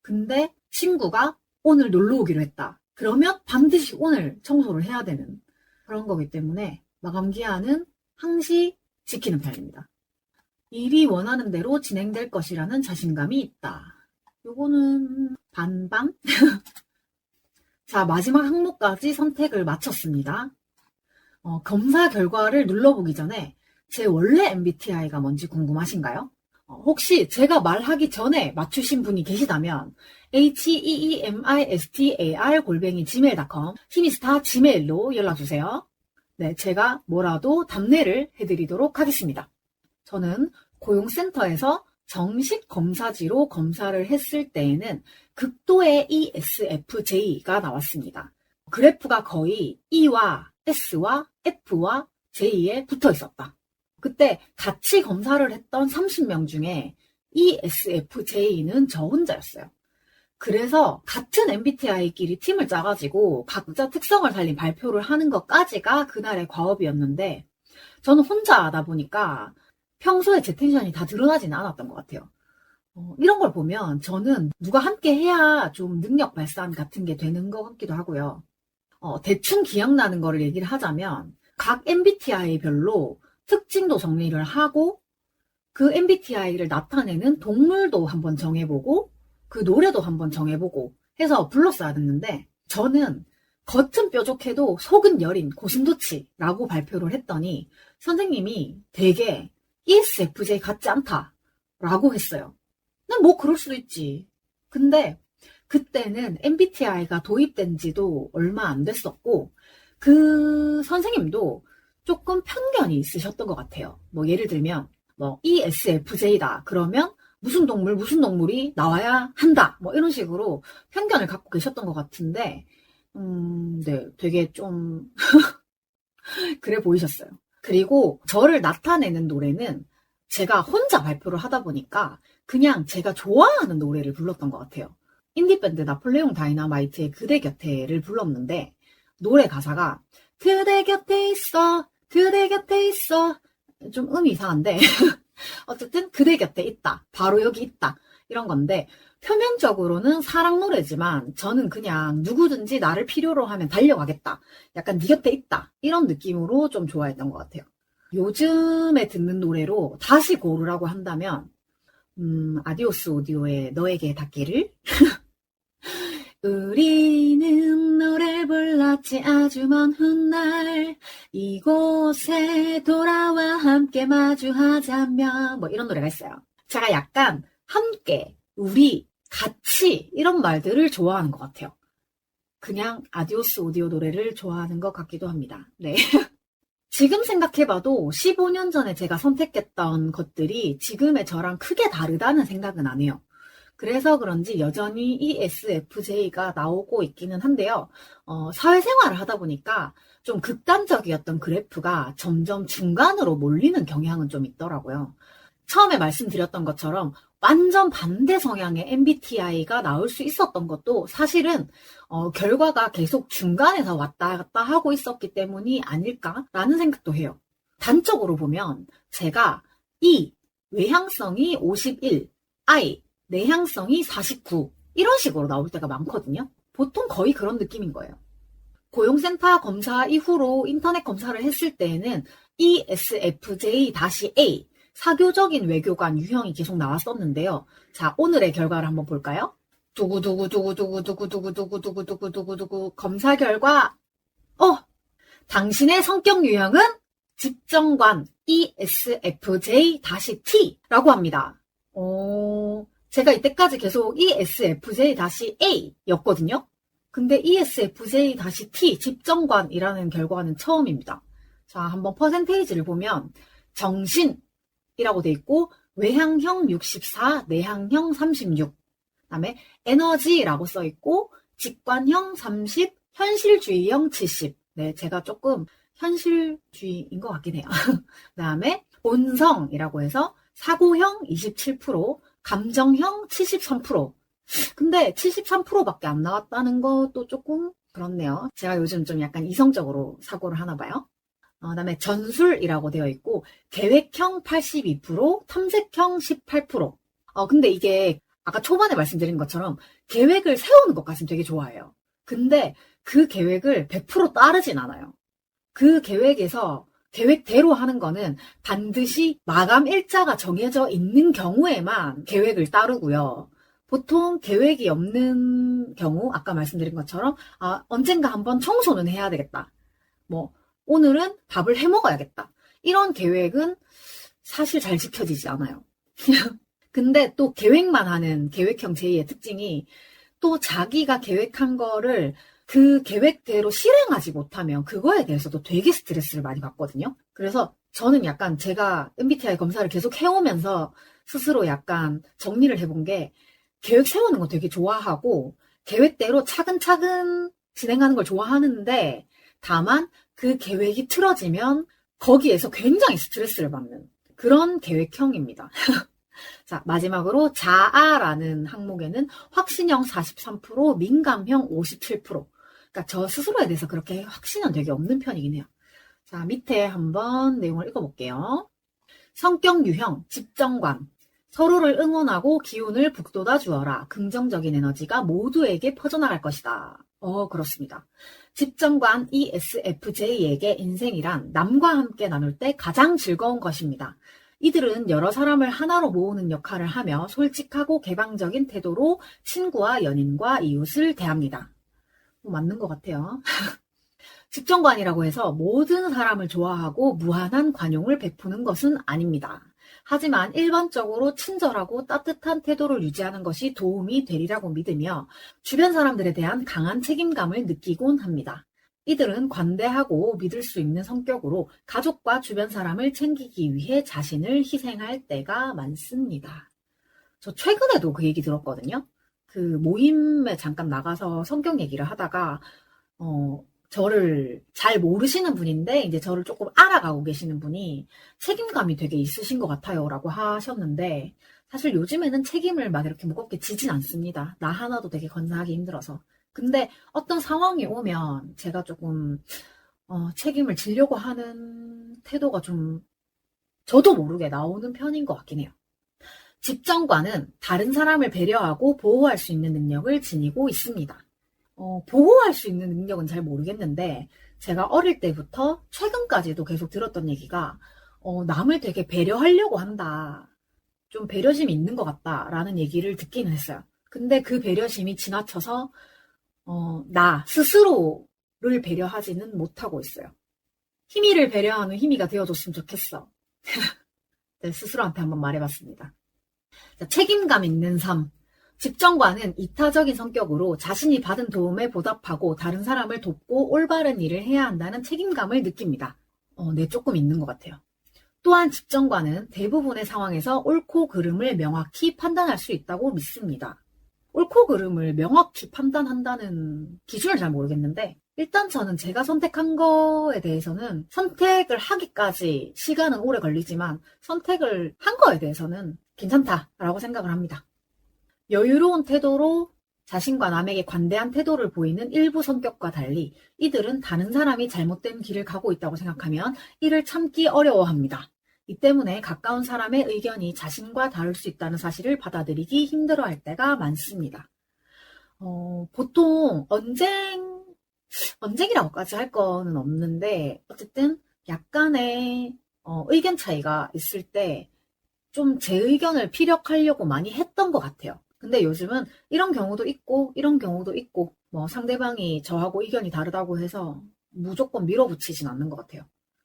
근데 친구가 오늘 놀러 오기로 했다. 그러면 반드시 오늘 청소를 해야 되는 그런 거기 때문에 마감 기한은 항시 지키는 편입니다. 일이 원하는 대로 진행될 것이라는 자신감이 있다. 요거는 반반? 자, 마지막 항목까지 선택을 마쳤습니다. 검사 결과를 눌러보기 전에 제 원래 MBTI가 뭔지 궁금하신가요? 혹시 제가 말하기 전에 맞추신 분이 계시다면 heemistar@gmail.com 히미스타 gmail로 연락주세요. 네, 제가 뭐라도 답례를 해드리도록 하겠습니다. 저는 고용센터에서 정식 검사지로 검사를 했을 때에는 극도의 ESFJ가 나왔습니다. 그래프가 거의 E와 S와 F와 J에 붙어 있었다. 그때 같이 검사를 했던 30명 중에 ESFJ는 저 혼자였어요. 그래서 같은 MBTI끼리 팀을 짜가지고 각자 특성을 살린 발표를 하는 것까지가 그날의 과업이었는데 저는 혼자 하다 보니까 평소에 제 텐션이 다 드러나지는 않았던 것 같아요. 이런 걸 보면 저는 누가 함께 해야 좀 능력 발산 같은 게 되는 것 같기도 하고요. 대충 기억나는 거를 얘기를 하자면 각 MBTI별로 특징도 정리를 하고 그 MBTI를 나타내는 동물도 한번 정해보고 그 노래도 한번 정해보고 해서 불렀어야 됐는데 저는 겉은 뾰족해도 속은 여린 고슴도치라고 발표를 했더니 선생님이 되게 ESFJ 같지 않다라고 했어요. 난 뭐 그럴 수도 있지. 근데 그때는 MBTI가 도입된 지도 얼마 안 됐었고 그 선생님도 조금 편견이 있으셨던 것 같아요. 뭐 예를 들면 뭐 ESFJ다 그러면 무슨 동물이 나와야 한다 뭐 이런 식으로 편견을 갖고 계셨던 것 같은데 네, 되게 좀 그래 보이셨어요. 그리고 저를 나타내는 노래는 제가 혼자 발표를 하다 보니까 그냥 제가 좋아하는 노래를 불렀던 것 같아요. 인디밴드 나폴레옹 다이너마이트의 그대 곁에를 불렀는데 노래 가사가 그대 곁에 있어 그대 곁에 있어 좀 음이 이상한데 어쨌든 그대 곁에 있다 바로 여기 있다 이런 건데 표면적으로는 사랑 노래지만 저는 그냥 누구든지 나를 필요로 하면 달려가겠다 약간 네 곁에 있다 이런 느낌으로 좀 좋아했던 것 같아요. 요즘에 듣는 노래로 다시 고르라고 한다면 아디오스 오디오의 너에게 닿기를 우리는 노래 불렀지 아주 먼 훗날 이곳에 돌아와 함께 마주하자면 뭐 이런 노래가 있어요. 제가 약간 함께, 우리, 같이 이런 말들을 좋아하는 것 같아요. 그냥 아디오스 오디오 노래를 좋아하는 것 같기도 합니다. 네. 지금 생각해봐도 15년 전에 제가 선택했던 것들이 지금의 저랑 크게 다르다는 생각은 안 해요. 그래서 그런지 여전히 ESFJ가 나오고 있기는 한데요. 사회생활을 하다 보니까 좀 극단적이었던 그래프가 점점 중간으로 몰리는 경향은 좀 있더라고요. 처음에 말씀드렸던 것처럼 완전 반대 성향의 MBTI가 나올 수 있었던 것도 사실은 결과가 계속 중간에서 왔다 갔다 하고 있었기 때문이 아닐까라는 생각도 해요. 단적으로 보면 제가 E, 외향성이 51, I, 내향성이 49 이런 식으로 나올 때가 많거든요. 보통 거의 그런 느낌인 거예요. 고용센터 검사 이후로 인터넷 검사를 했을 때에는 ESFJ-A 사교적인 외교관 유형이 계속 나왔었는데요. 자, 오늘의 결과를 한번 볼까요? 두구두구두구두구두구두구두구두구두구두구 검사 결과 당신의 성격 유형은 집정관 ESFJ-T라고 합니다. 제가 이때까지 계속 ESFJ-A였거든요. 근데 ESFJ-T 집정관이라는 결과는 처음입니다. 자, 한번 퍼센테이지를 보면 정신이라고 돼 있고 외향형 64, 내향형 36, 그다음에 에너지라고 써 있고 직관형 30, 현실주의형 70. 네, 제가 조금 현실주의인 것 같긴 해요. 그다음에 본성이라고 해서 사고형 27%, 감정형 73%. 근데 73%밖에 안 나왔다는 것도 조금 그렇네요. 제가 요즘 좀 약간 이성적으로 사고를 하나 봐요. 그다음에 전술이라고 되어 있고 계획형 82%, 탐색형 18%. 근데 이게 아까 초반에 말씀드린 것처럼 계획을 세우는 것까지는 되게 좋아해요. 근데 그 계획을 100% 따르진 않아요. 그 계획에서 계획대로 하는 거는 반드시 마감 일자가 정해져 있는 경우에만 계획을 따르고요. 보통 계획이 없는 경우, 아까 말씀드린 것처럼, 언젠가 한번 청소는 해야 되겠다. 오늘은 밥을 해 먹어야겠다. 이런 계획은 사실 잘 지켜지지 않아요. 근데 또 계획만 하는 계획형 J의 특징이 또 자기가 계획한 거를 그 계획대로 실행하지 못하면 그거에 대해서도 되게 스트레스를 많이 받거든요. 그래서 저는 약간 제가 MBTI 검사를 계속 해오면서 스스로 약간 정리를 해본 게 계획 세우는 거 되게 좋아하고 계획대로 차근차근 진행하는 걸 좋아하는데 다만 그 계획이 틀어지면 거기에서 굉장히 스트레스를 받는 그런 계획형입니다. 자, 마지막으로 자아라는 항목에는 확신형 43%, 민감형 57%. 그러니까 저 스스로에 대해서 그렇게 확신은 되게 없는 편이긴 해요. 자, 밑에 한번 내용을 읽어볼게요. 성격 유형, 집정관. 서로를 응원하고 기운을 북돋아 주어라. 긍정적인 에너지가 모두에게 퍼져나갈 것이다. 그렇습니다. 집정관 ESFJ에게 인생이란 남과 함께 나눌 때 가장 즐거운 것입니다. 이들은 여러 사람을 하나로 모으는 역할을 하며 솔직하고 개방적인 태도로 친구와 연인과 이웃을 대합니다. 맞는 것 같아요. 집정관이라고 해서 모든 사람을 좋아하고 무한한 관용을 베푸는 것은 아닙니다. 하지만 일반적으로 친절하고 따뜻한 태도를 유지하는 것이 도움이 되리라고 믿으며 주변 사람들에 대한 강한 책임감을 느끼곤 합니다. 이들은 관대하고 믿을 수 있는 성격으로 가족과 주변 사람을 챙기기 위해 자신을 희생할 때가 많습니다. 저 최근에도 그 얘기 들었거든요. 그 모임에 잠깐 나가서 성격 얘기를 하다가 저를 잘 모르시는 분인데 이제 저를 조금 알아가고 계시는 분이 책임감이 되게 있으신 것 같아요 라고 하셨는데 사실 요즘에는 책임을 막 이렇게 무겁게 지진 않습니다. 나 하나도 되게 건사하기 힘들어서. 근데 어떤 상황이 오면 제가 조금 책임을 지려고 하는 태도가 좀 저도 모르게 나오는 편인 것 같긴 해요. 집정관은 다른 사람을 배려하고 보호할 수 있는 능력을 지니고 있습니다. 보호할 수 있는 능력은 잘 모르겠는데 제가 어릴 때부터 최근까지도 계속 들었던 얘기가 남을 되게 배려하려고 한다. 좀 배려심이 있는 것 같다라는 얘기를 듣기는 했어요. 근데 그 배려심이 지나쳐서 나 스스로를 배려하지는 못하고 있어요. 희미를 배려하는 희미가 되어줬으면 좋겠어. 네, 스스로한테 한번 말해봤습니다. 자, 책임감 있는 삶. 집정관은 이타적인 성격으로 자신이 받은 도움에 보답하고 다른 사람을 돕고 올바른 일을 해야 한다는 책임감을 느낍니다. 네, 조금 있는 것 같아요. 또한 집정관은 대부분의 상황에서 옳고 그름을 명확히 판단할 수 있다고 믿습니다. 옳고 그름을 명확히 판단한다는 기준을 잘 모르겠는데, 일단 저는 제가 선택한 거에 대해서는 선택을 하기까지 시간은 오래 걸리지만 선택을 한 거에 대해서는 괜찮다라고 생각을 합니다. 여유로운 태도로 자신과 남에게 관대한 태도를 보이는 일부 성격과 달리 이들은 다른 사람이 잘못된 길을 가고 있다고 생각하면 이를 참기 어려워합니다. 이 때문에 가까운 사람의 의견이 자신과 다를 수 있다는 사실을 받아들이기 힘들어할 때가 많습니다. 보통 언쟁이라고까지 할 거는 없는데 어쨌든 약간의 의견 차이가 있을 때 좀 제 의견을 피력하려고 많이 했던 것 같아요. 근데 요즘은 이런 경우도 있고 이런 경우도 있고 뭐 상대방이 저하고 의견이 다르다고 해서 무조건 밀어붙이진 않는 것 같아요.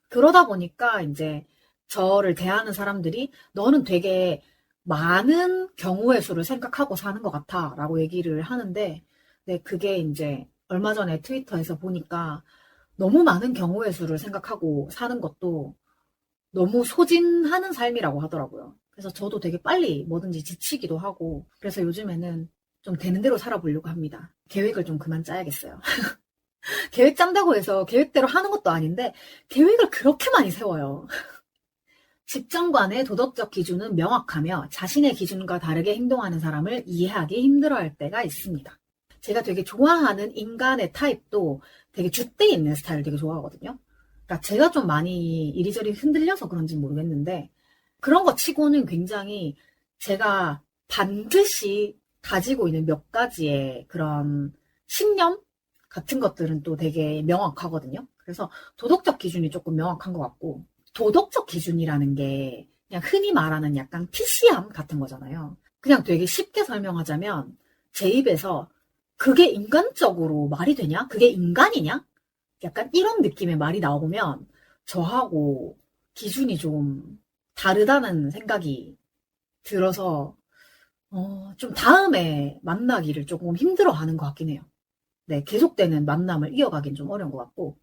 그러다 보니까 이제 저를 대하는 사람들이 너는 되게 많은 경우의 수를 생각하고 사는 것 같아 라고 얘기를 하는데, 네, 그게 이제 얼마 전에 트위터에서 보니까 너무 많은 경우의 수를 생각하고 사는 것도 너무 소진하는 삶이라고 하더라고요. 그래서 저도 되게 빨리 뭐든지 지치기도 하고, 그래서 요즘에는 좀 되는 대로 살아보려고 합니다. 계획을 좀 그만 짜야겠어요. 계획 짠다고 해서 계획대로 하는 것도 아닌데 계획을 그렇게 많이 세워요. 집정관의 도덕적 기준은 명확하며 자신의 기준과 다르게 행동하는 사람을 이해하기 힘들어할 때가 있습니다. 제가 되게 좋아하는 인간의 타입도 되게 줏대 있는 스타일 되게 좋아하거든요. 그러니까 제가 좀 많이 이리저리 흔들려서 그런지 모르겠는데 그런 거 치고는 굉장히 제가 반드시 가지고 있는 몇 가지의 그런 신념 같은 것들은 또 되게 명확하거든요. 그래서 도덕적 기준이 조금 명확한 것 같고, 도덕적 기준이라는 게 그냥 흔히 말하는 약간 PC함 같은 거잖아요. 그냥 되게 쉽게 설명하자면 제 입에서 그게 인간적으로 말이 되냐? 그게 인간이냐? 약간 이런 느낌의 말이 나오면 저하고 기준이 좀 다르다는 생각이 들어서 좀 다음에 만나기를 조금 힘들어하는 것 같긴 해요. 네, 계속되는 만남을 이어가긴 좀 어려운 것 같고,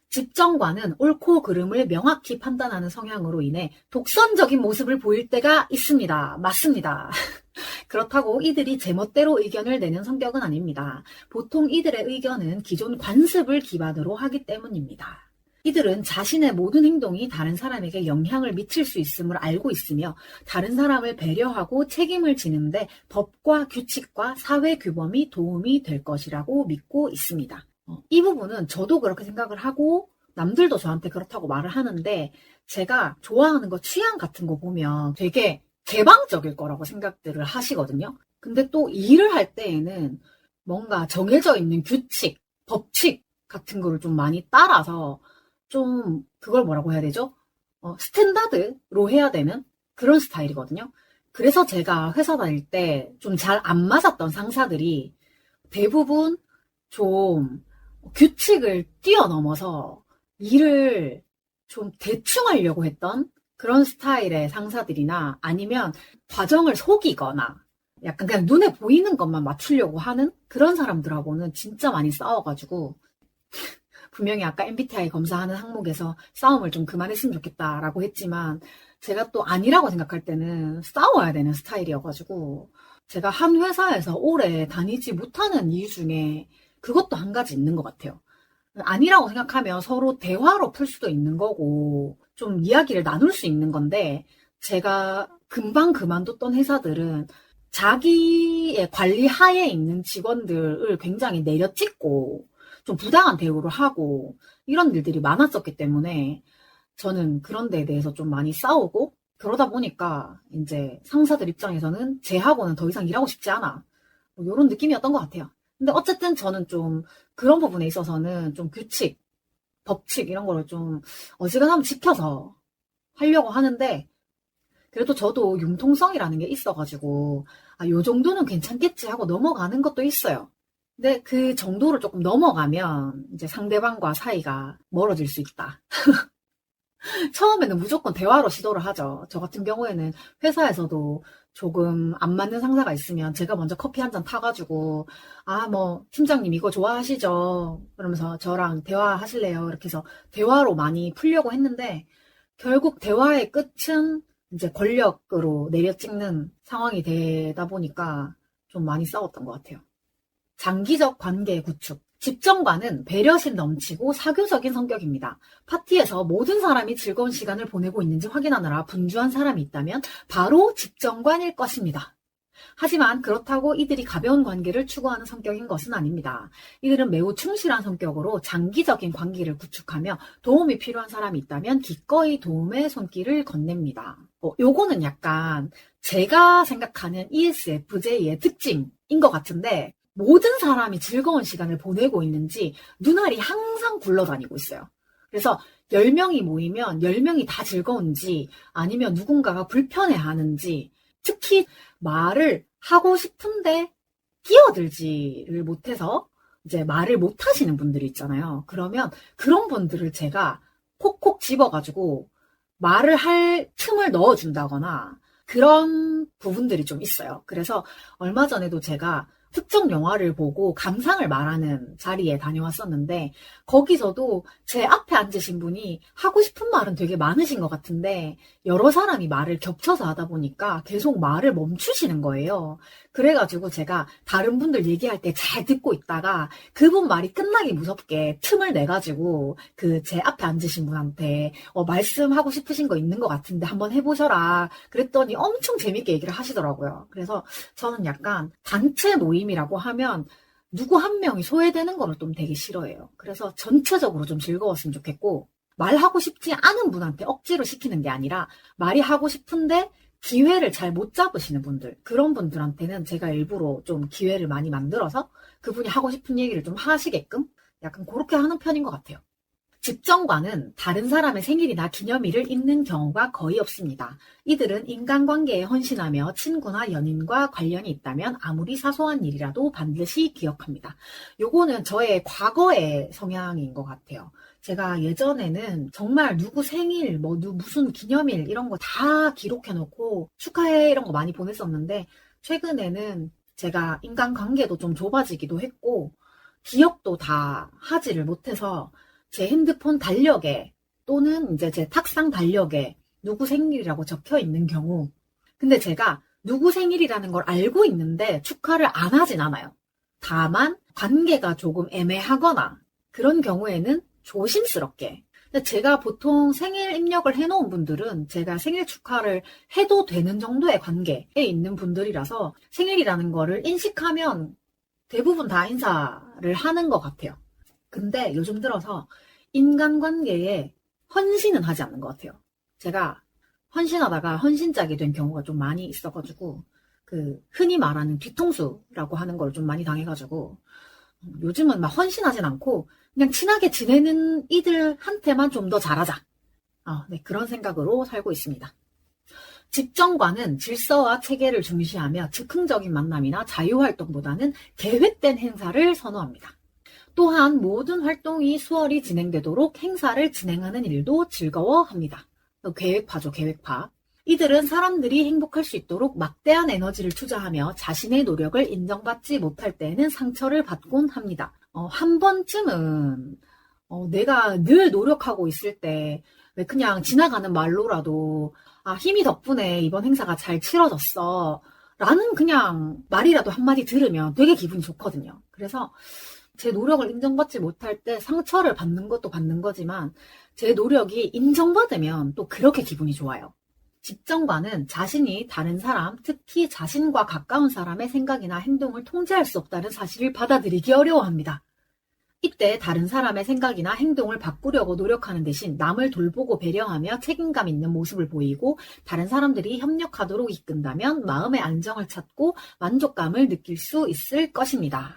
집정관은 옳고 그름을 명확히 판단하는 성향으로 인해 독선적인 모습을 보일 때가 있습니다. 맞습니다. 그렇다고 이들이 제멋대로 의견을 내는 성격은 아닙니다. 보통 이들의 의견은 기존 관습을 기반으로 하기 때문입니다. 이들은 자신의 모든 행동이 다른 사람에게 영향을 미칠 수 있음을 알고 있으며 다른 사람을 배려하고 책임을 지는데 법과 규칙과 사회 규범이 도움이 될 것이라고 믿고 있습니다. 이 부분은 저도 그렇게 생각을 하고 남들도 저한테 그렇다고 말을 하는데 제가 좋아하는 거 취향 같은 거 보면 되게 개방적일 거라고 생각들을 하시거든요. 근데 또 일을 할 때에는 뭔가 정해져 있는 규칙, 법칙 같은 거를 좀 많이 따라서 좀 그걸 뭐라고 해야 되죠? 스탠다드로 해야 되는 그런 스타일이거든요. 그래서 제가 회사 다닐 때 좀 잘 안 맞았던 상사들이 대부분 좀 규칙을 뛰어넘어서 일을 좀 대충 하려고 했던 그런 스타일의 상사들이나 아니면 과정을 속이거나 약간 그냥 눈에 보이는 것만 맞추려고 하는 그런 사람들하고는 진짜 많이 싸워가지고 분명히 아까 MBTI 검사하는 항목에서 싸움을 좀 그만했으면 좋겠다라고 했지만 제가 또 아니라고 생각할 때는 싸워야 되는 스타일이어가지고 제가 한 회사에서 오래 다니지 못하는 이유 중에 그것도 한 가지 있는 것 같아요. 아니라고 생각하면 서로 대화로 풀 수도 있는 거고 좀 이야기를 나눌 수 있는 건데 제가 금방 그만뒀던 회사들은 자기의 관리 하에 있는 직원들을 굉장히 내려찍고 좀 부당한 대우를 하고 이런 일들이 많았었기 때문에 저는 그런 데에 대해서 좀 많이 싸우고 그러다 보니까 이제 상사들 입장에서는 쟤하고는 더 이상 일하고 싶지 않아. 뭐 이런 느낌이었던 것 같아요. 근데 어쨌든 저는 좀 그런 부분에 있어서는 좀 규칙, 법칙 이런 거를 좀 어지간하면 지켜서 하려고 하는데 그래도 저도 융통성이라는 게 있어가지고 요 정도는 괜찮겠지 하고 넘어가는 것도 있어요. 근데 그 정도를 조금 넘어가면 이제 상대방과 사이가 멀어질 수 있다. 처음에는 무조건 대화로 시도를 하죠. 저 같은 경우에는 회사에서도 조금 안 맞는 상사가 있으면 제가 먼저 커피 한 잔 타가지고 뭐 팀장님 이거 좋아하시죠? 그러면서 저랑 대화하실래요? 이렇게 해서 대화로 많이 풀려고 했는데 결국 대화의 끝은 이제 권력으로 내려찍는 상황이 되다 보니까 좀 많이 싸웠던 것 같아요. 장기적 관계 구축. 집정관은 배려심 넘치고 사교적인 성격입니다. 파티에서 모든 사람이 즐거운 시간을 보내고 있는지 확인하느라 분주한 사람이 있다면 바로 집정관일 것입니다. 하지만 그렇다고 이들이 가벼운 관계를 추구하는 성격인 것은 아닙니다. 이들은 매우 충실한 성격으로 장기적인 관계를 구축하며 도움이 필요한 사람이 있다면 기꺼이 도움의 손길을 건넵니다. 요거는 약간 제가 생각하는 ESFJ의 특징인 것 같은데, 모든 사람이 즐거운 시간을 보내고 있는지 눈알이 항상 굴러다니고 있어요. 그래서 10명이 모이면 10명이 다 즐거운지 아니면 누군가가 불편해하는지, 특히 말을 하고 싶은데 끼어들지를 못해서 이제 말을 못 하시는 분들이 있잖아요. 그러면 그런 분들을 제가 콕콕 집어가지고 말을 할 틈을 넣어준다거나 그런 부분들이 좀 있어요. 그래서 얼마 전에도 제가 특정 영화를 보고 감상을 말하는 자리에 다녀왔었는데, 거기서도 제 앞에 앉으신 분이 하고 싶은 말은 되게 많으신 것 같은데 여러 사람이 말을 겹쳐서 하다 보니까 계속 말을 멈추시는 거예요. 그래가지고 제가 다른 분들 얘기할 때 잘 듣고 있다가 그분 말이 끝나기 무섭게 틈을 내가지고 그 제 앞에 앉으신 분한테 말씀하고 싶으신 거 있는 것 같은데 한번 해보셔라 그랬더니 엄청 재밌게 얘기를 하시더라고요. 그래서 저는 약간 단체 모임이라고 하면 누구 한 명이 소외되는 거를 좀 되게 싫어해요. 그래서 전체적으로 좀 즐거웠으면 좋겠고, 말하고 싶지 않은 분한테 억지로 시키는 게 아니라 말이 하고 싶은데 기회를 잘 못 잡으시는 분들, 그런 분들한테는 제가 일부러 좀 기회를 많이 만들어서 그분이 하고 싶은 얘기를 좀 하시게끔 약간 그렇게 하는 편인 것 같아요. 집정관은 다른 사람의 생일이나 기념일을 잊는 경우가 거의 없습니다. 이들은 인간관계에 헌신하며 친구나 연인과 관련이 있다면 아무리 사소한 일이라도 반드시 기억합니다. 요거는 저의 과거의 성향인 것 같아요. 제가 예전에는 정말 누구 생일, 무슨 기념일 이런 거 다 기록해놓고 축하해 이런 거 많이 보냈었는데, 최근에는 제가 인간관계도 좀 좁아지기도 했고 기억도 다 하지를 못해서 제 핸드폰 달력에 또는 이제 제 탁상 달력에 누구 생일이라고 적혀 있는 경우, 근데 제가 누구 생일이라는 걸 알고 있는데 축하를 안 하진 않아요. 다만 관계가 조금 애매하거나 그런 경우에는 조심스럽게. 근데 제가 보통 생일 입력을 해놓은 분들은 제가 생일 축하를 해도 되는 정도의 관계에 있는 분들이라서 생일이라는 거를 인식하면 대부분 다 인사를 하는 것 같아요. 근데 요즘 들어서 인간관계에 헌신은 하지 않는 것 같아요. 제가 헌신하다가 헌신짝이 된 경우가 좀 많이 있어가지고, 흔히 말하는 뒤통수라고 하는 걸 좀 많이 당해가지고, 요즘은 막 헌신하진 않고 그냥 친하게 지내는 이들한테만 좀 더 잘하자. 네, 그런 생각으로 살고 있습니다. 집정관은 질서와 체계를 중시하며 즉흥적인 만남이나 자유활동보다는 계획된 행사를 선호합니다. 또한 모든 활동이 수월히 진행되도록 행사를 진행하는 일도 즐거워합니다. 계획파죠, 계획파. 이들은 사람들이 행복할 수 있도록 막대한 에너지를 투자하며 자신의 노력을 인정받지 못할 때에는 상처를 받곤 합니다. 한 번쯤은 내가 늘 노력하고 있을 때 왜 그냥 지나가는 말로라도 힘이 덕분에 이번 행사가 잘 치러졌어 라는 그냥 말이라도 한마디 들으면 되게 기분이 좋거든요. 그래서 제 노력을 인정받지 못할 때 상처를 받는 것도 받는 거지만 제 노력이 인정받으면 또 그렇게 기분이 좋아요. 집정관은 자신이 다른 사람, 특히 자신과 가까운 사람의 생각이나 행동을 통제할 수 없다는 사실을 받아들이기 어려워합니다. 이때 다른 사람의 생각이나 행동을 바꾸려고 노력하는 대신 남을 돌보고 배려하며 책임감 있는 모습을 보이고 다른 사람들이 협력하도록 이끈다면 마음의 안정을 찾고 만족감을 느낄 수 있을 것입니다.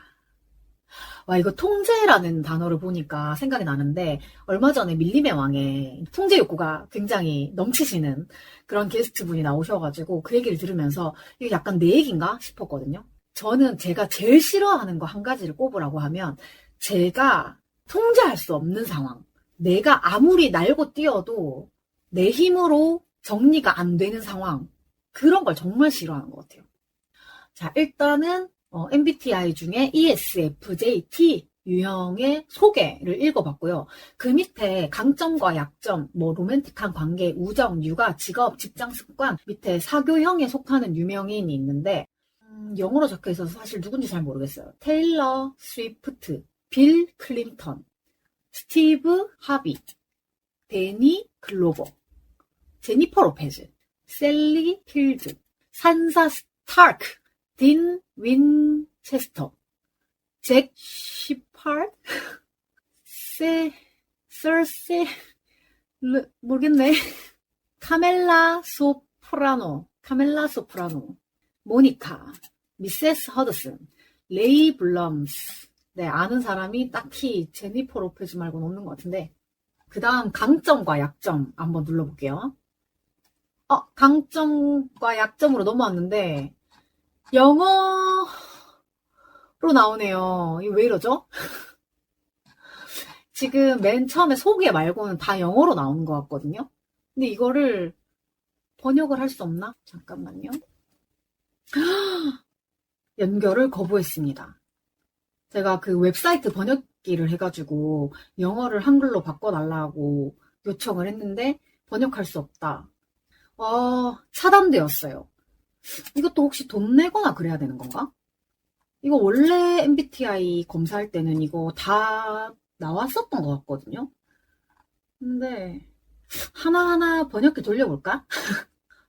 와, 이거 통제라는 단어를 보니까 생각이 나는데, 얼마 전에 밀림의 왕에 통제 욕구가 굉장히 넘치시는 그런 게스트분이 나오셔가지고 그 얘기를 들으면서 이게 약간 내 얘기인가 싶었거든요. 저는 제가 제일 싫어하는 거 한 가지를 꼽으라고 하면, 제가 통제할 수 없는 상황, 내가 아무리 날고 뛰어도 내 힘으로 정리가 안 되는 상황, 그런 걸 정말 싫어하는 것 같아요. 자, 일단은 MBTI 중에 ESFJ, T 유형의 소개를 읽어봤고요. 그 밑에 강점과 약점, 로맨틱한 관계, 우정, 육아, 직업, 직장 습관 밑에 사교형에 속하는 유명인이 있는데 영어로 적혀 있어서 사실 누군지 잘 모르겠어요. 테일러 스위프트, 빌 클린턴, 스티브 하비, 데니 글로버, 제니퍼 로페즈, 셀리 힐드, 산사 스타크, 딘 윈체스터, 잭 시파드, 설세, 모르겠네. 카멜라 소프라노, 모니카, 미세스 허드슨, 레이 블럼스. 네, 아는 사람이 딱히 제니퍼 로페즈 말고는 없는 것 같은데. 그 다음 강점과 약점 한번 눌러볼게요. 강점과 약점으로 넘어왔는데 영어로 나오네요. 이거 왜 이러죠? 지금 맨 처음에 소개 말고는 다 영어로 나오는 것 같거든요. 근데 이거를 번역을 할 수 없나? 잠깐만요. 연결을 거부했습니다. 제가 그 웹사이트 번역기를 해가지고 영어를 한글로 바꿔달라고 요청을 했는데 번역할 수 없다. 차단되었어요. 이것도 혹시 돈 내거나 그래야 되는 건가? 이거 원래 MBTI 검사할 때는 이거 다 나왔었던 것 같거든요. 근데 하나하나 번역기 돌려볼까?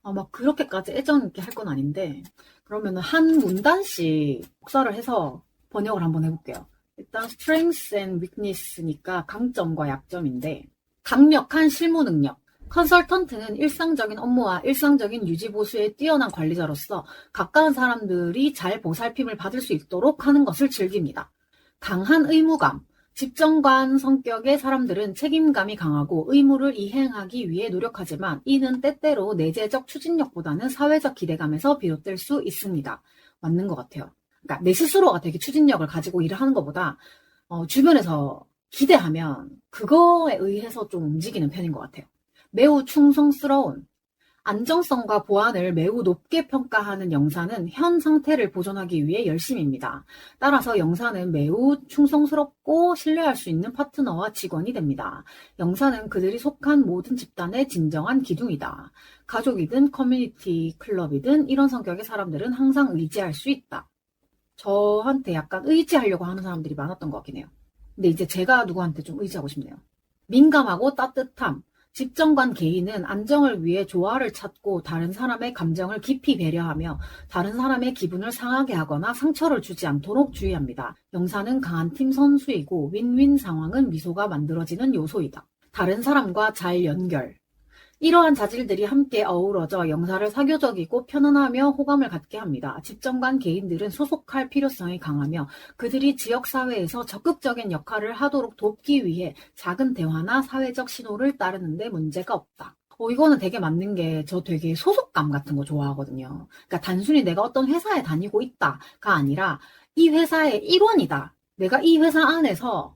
막 그렇게까지 애정 있게 할 건 아닌데 그러면 한 문단씩 복사를 해서 번역을 한번 해볼게요. 일단 strengths and weakness니까 강점과 약점인데 강력한 실무 능력. 컨설턴트는 일상적인 업무와 일상적인 유지보수에 뛰어난 관리자로서 가까운 사람들이 잘 보살핌을 받을 수 있도록 하는 것을 즐깁니다. 강한 의무감. 집정관 성격의 사람들은 책임감이 강하고 의무를 이행하기 위해 노력하지만 이는 때때로 내재적 추진력보다는 사회적 기대감에서 비롯될 수 있습니다. 맞는 것 같아요. 그러니까 내 스스로가 되게 추진력을 가지고 일을 하는 것보다 주변에서 기대하면 그거에 의해서 좀 움직이는 편인 것 같아요. 매우 충성스러운, 안정성과 보안을 매우 높게 평가하는 영사는 현 상태를 보존하기 위해 열심입니다. 따라서 영사는 매우 충성스럽고 신뢰할 수 있는 파트너와 직원이 됩니다. 영사는 그들이 속한 모든 집단의 진정한 기둥이다. 가족이든 커뮤니티 클럽이든 이런 성격의 사람들은 항상 의지할 수 있다. 저한테 약간 의지하려고 하는 사람들이 많았던 것 같긴 해요. 근데 이제 제가 누구한테 좀 의지하고 싶네요. 민감하고 따뜻함. 집정관 개인은 안정을 위해 조화를 찾고 다른 사람의 감정을 깊이 배려하며 다른 사람의 기분을 상하게 하거나 상처를 주지 않도록 주의합니다. 영사는 강한 팀 선수이고 윈윈 상황은 미소가 만들어지는 요소이다. 다른 사람과 잘 연결. 이러한 자질들이 함께 어우러져 영사를 사교적이고 편안하며 호감을 갖게 합니다. 집정관 개인들은 소속할 필요성이 강하며 그들이 지역사회에서 적극적인 역할을 하도록 돕기 위해 작은 대화나 사회적 신호를 따르는데 문제가 없다. 이거는 되게 맞는 게 저 되게 소속감 같은 거 좋아하거든요. 그러니까 단순히 내가 어떤 회사에 다니고 있다가 아니라 이 회사의 일원이다. 내가 이 회사 안에서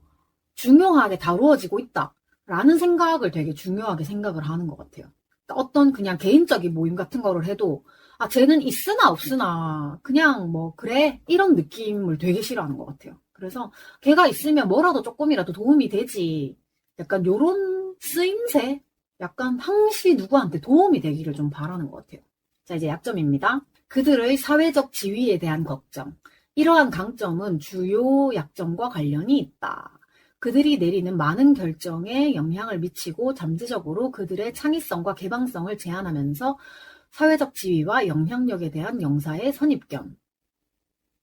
중요하게 다루어지고 있다. 라는 생각을 되게 중요하게 생각을 하는 것 같아요. 그러니까 어떤 그냥 개인적인 모임 같은 거를 해도 쟤는 있으나 없으나 그냥 그래 이런 느낌을 되게 싫어하는 것 같아요. 그래서 걔가 있으면 뭐라도 조금이라도 도움이 되지 약간 요런 쓰임새 약간 항시 누구한테 도움이 되기를 좀 바라는 것 같아요. 자, 이제 약점입니다. 그들의 사회적 지위에 대한 걱정. 이러한 강점은 주요 약점과 관련이 있다. 그들이 내리는 많은 결정에 영향을 미치고 잠재적으로 그들의 창의성과 개방성을 제한하면서 사회적 지위와 영향력에 대한 영사의 선입견.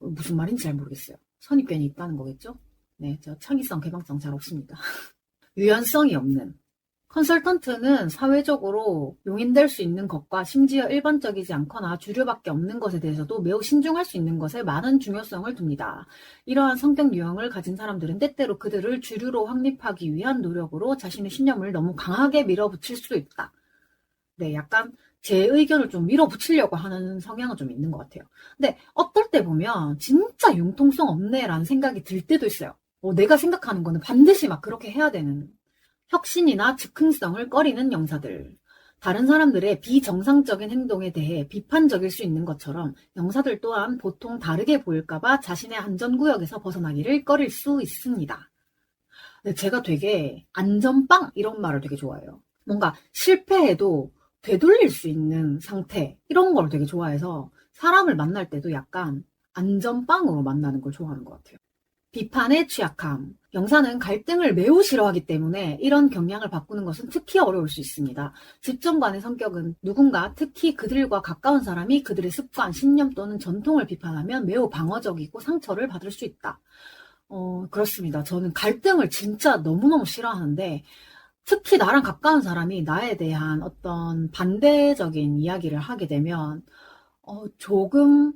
무슨 말인지 잘 모르겠어요. 선입견이 있다는 거겠죠? 네, 저 창의성, 개방성 잘 없습니다. 유연성이 없는. 컨설턴트는 사회적으로 용인될 수 있는 것과 심지어 일반적이지 않거나 주류밖에 없는 것에 대해서도 매우 신중할 수 있는 것에 많은 중요성을 둡니다. 이러한 성격 유형을 가진 사람들은 때때로 그들을 주류로 확립하기 위한 노력으로 자신의 신념을 너무 강하게 밀어붙일 수도 있다. 네, 약간 제 의견을 좀 밀어붙이려고 하는 성향은 좀 있는 것 같아요. 근데 어떨 때 보면 진짜 융통성 없네라는 생각이 들 때도 있어요. 내가 생각하는 거는 반드시 막 그렇게 해야 되는 혁신이나 즉흥성을 꺼리는 영사들. 다른 사람들의 비정상적인 행동에 대해 비판적일 수 있는 것처럼 영사들 또한 보통 다르게 보일까봐 자신의 안전구역에서 벗어나기를 꺼릴 수 있습니다. 근데 제가 되게 안전빵 이런 말을 되게 좋아해요. 뭔가 실패해도 되돌릴 수 있는 상태 이런 걸 되게 좋아해서 사람을 만날 때도 약간 안전빵으로 만나는 걸 좋아하는 것 같아요. 비판의 취약함. 영사는 갈등을 매우 싫어하기 때문에 이런 경향을 바꾸는 것은 특히 어려울 수 있습니다. 집정관의 성격은 누군가, 특히 그들과 가까운 사람이 그들의 습관, 신념 또는 전통을 비판하면 매우 방어적이고 상처를 받을 수 있다. 그렇습니다. 저는 갈등을 진짜 너무너무 싫어하는데 특히 나랑 가까운 사람이 나에 대한 어떤 반대적인 이야기를 하게 되면 조금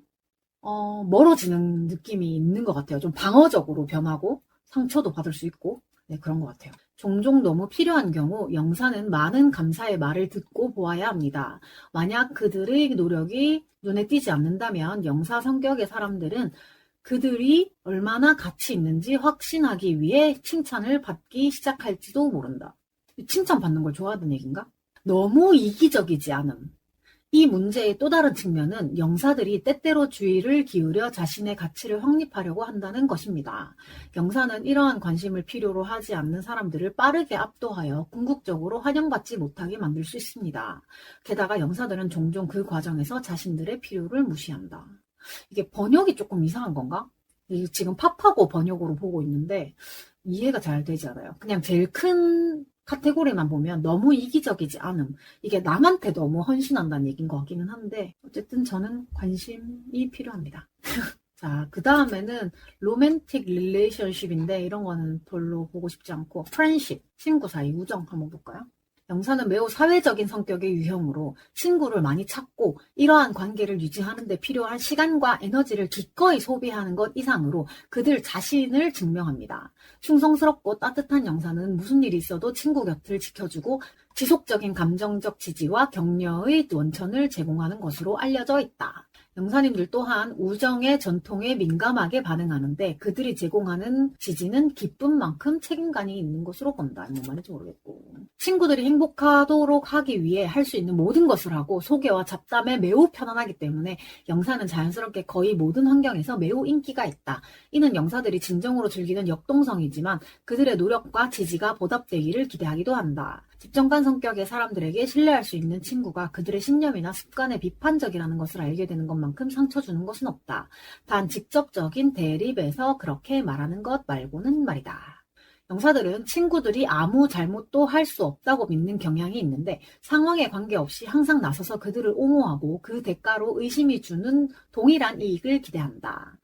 멀어지는 느낌이 있는 것 같아요. 좀 방어적으로 변하고 상처도 받을 수 있고 네, 그런 것 같아요. 종종 너무 필요한 경우 영사는 많은 감사의 말을 듣고 보아야 합니다. 만약 그들의 노력이 눈에 띄지 않는다면 영사 성격의 사람들은 그들이 얼마나 가치 있는지 확신하기 위해 칭찬을 받기 시작할지도 모른다. 칭찬받는 걸 좋아하는 얘기인가? 너무 이기적이지 않음. 이 문제의 또 다른 측면은 영사들이 때때로 주의를 기울여 자신의 가치를 확립하려고 한다는 것입니다. 영사는 이러한 관심을 필요로 하지 않는 사람들을 빠르게 압도하여 궁극적으로 환영받지 못하게 만들 수 있습니다. 게다가 영사들은 종종 그 과정에서 자신들의 필요를 무시한다. 이게 번역이 조금 이상한 건가? 지금 팝하고 번역으로 보고 있는데 이해가 잘 되지 않아요. 그냥 제일 큰 카테고리만 보면 너무 이기적이지 않음. 이게 남한테 너무 헌신한다는 얘기인 것 같기는 한데 어쨌든 저는 관심이 필요합니다. 자, 그 다음에는 로맨틱 릴레이션십인데 이런 거는 별로 보고 싶지 않고 프렌십, 친구 사이, 우정 한번 볼까요? 영사는 매우 사회적인 성격의 유형으로 친구를 많이 찾고 이러한 관계를 유지하는 데 필요한 시간과 에너지를 기꺼이 소비하는 것 이상으로 그들 자신을 증명합니다. 충성스럽고 따뜻한 영사는 무슨 일이 있어도 친구 곁을 지켜주고 지속적인 감정적 지지와 격려의 원천을 제공하는 것으로 알려져 있다. 영사님들 또한 우정의 전통에 민감하게 반응하는데 그들이 제공하는 지지는 기쁨만큼 책임감이 있는 것으로 본다. 뭔 말인지 모르겠고. 친구들이 행복하도록 하기 위해 할 수 있는 모든 것을 하고 소개와 잡담에 매우 편안하기 때문에 영사는 자연스럽게 거의 모든 환경에서 매우 인기가 있다. 이는 영사들이 진정으로 즐기는 역동성이지만 그들의 노력과 지지가 보답되기를 기대하기도 한다. 집정관 성격의 사람들에게 신뢰할 수 있는 친구가 그들의 신념이나 습관에 비판적이라는 것을 알게 되는 것만큼 상처 주는 것은 없다. 단 직접적인 대립에서 그렇게 말하는 것 말고는 말이다. 영사들은 친구들이 아무 잘못도 할 수 없다고 믿는 경향이 있는데 상황에 관계없이 항상 나서서 그들을 옹호하고 그 대가로 의심이 주는 동일한 이익을 기대한다.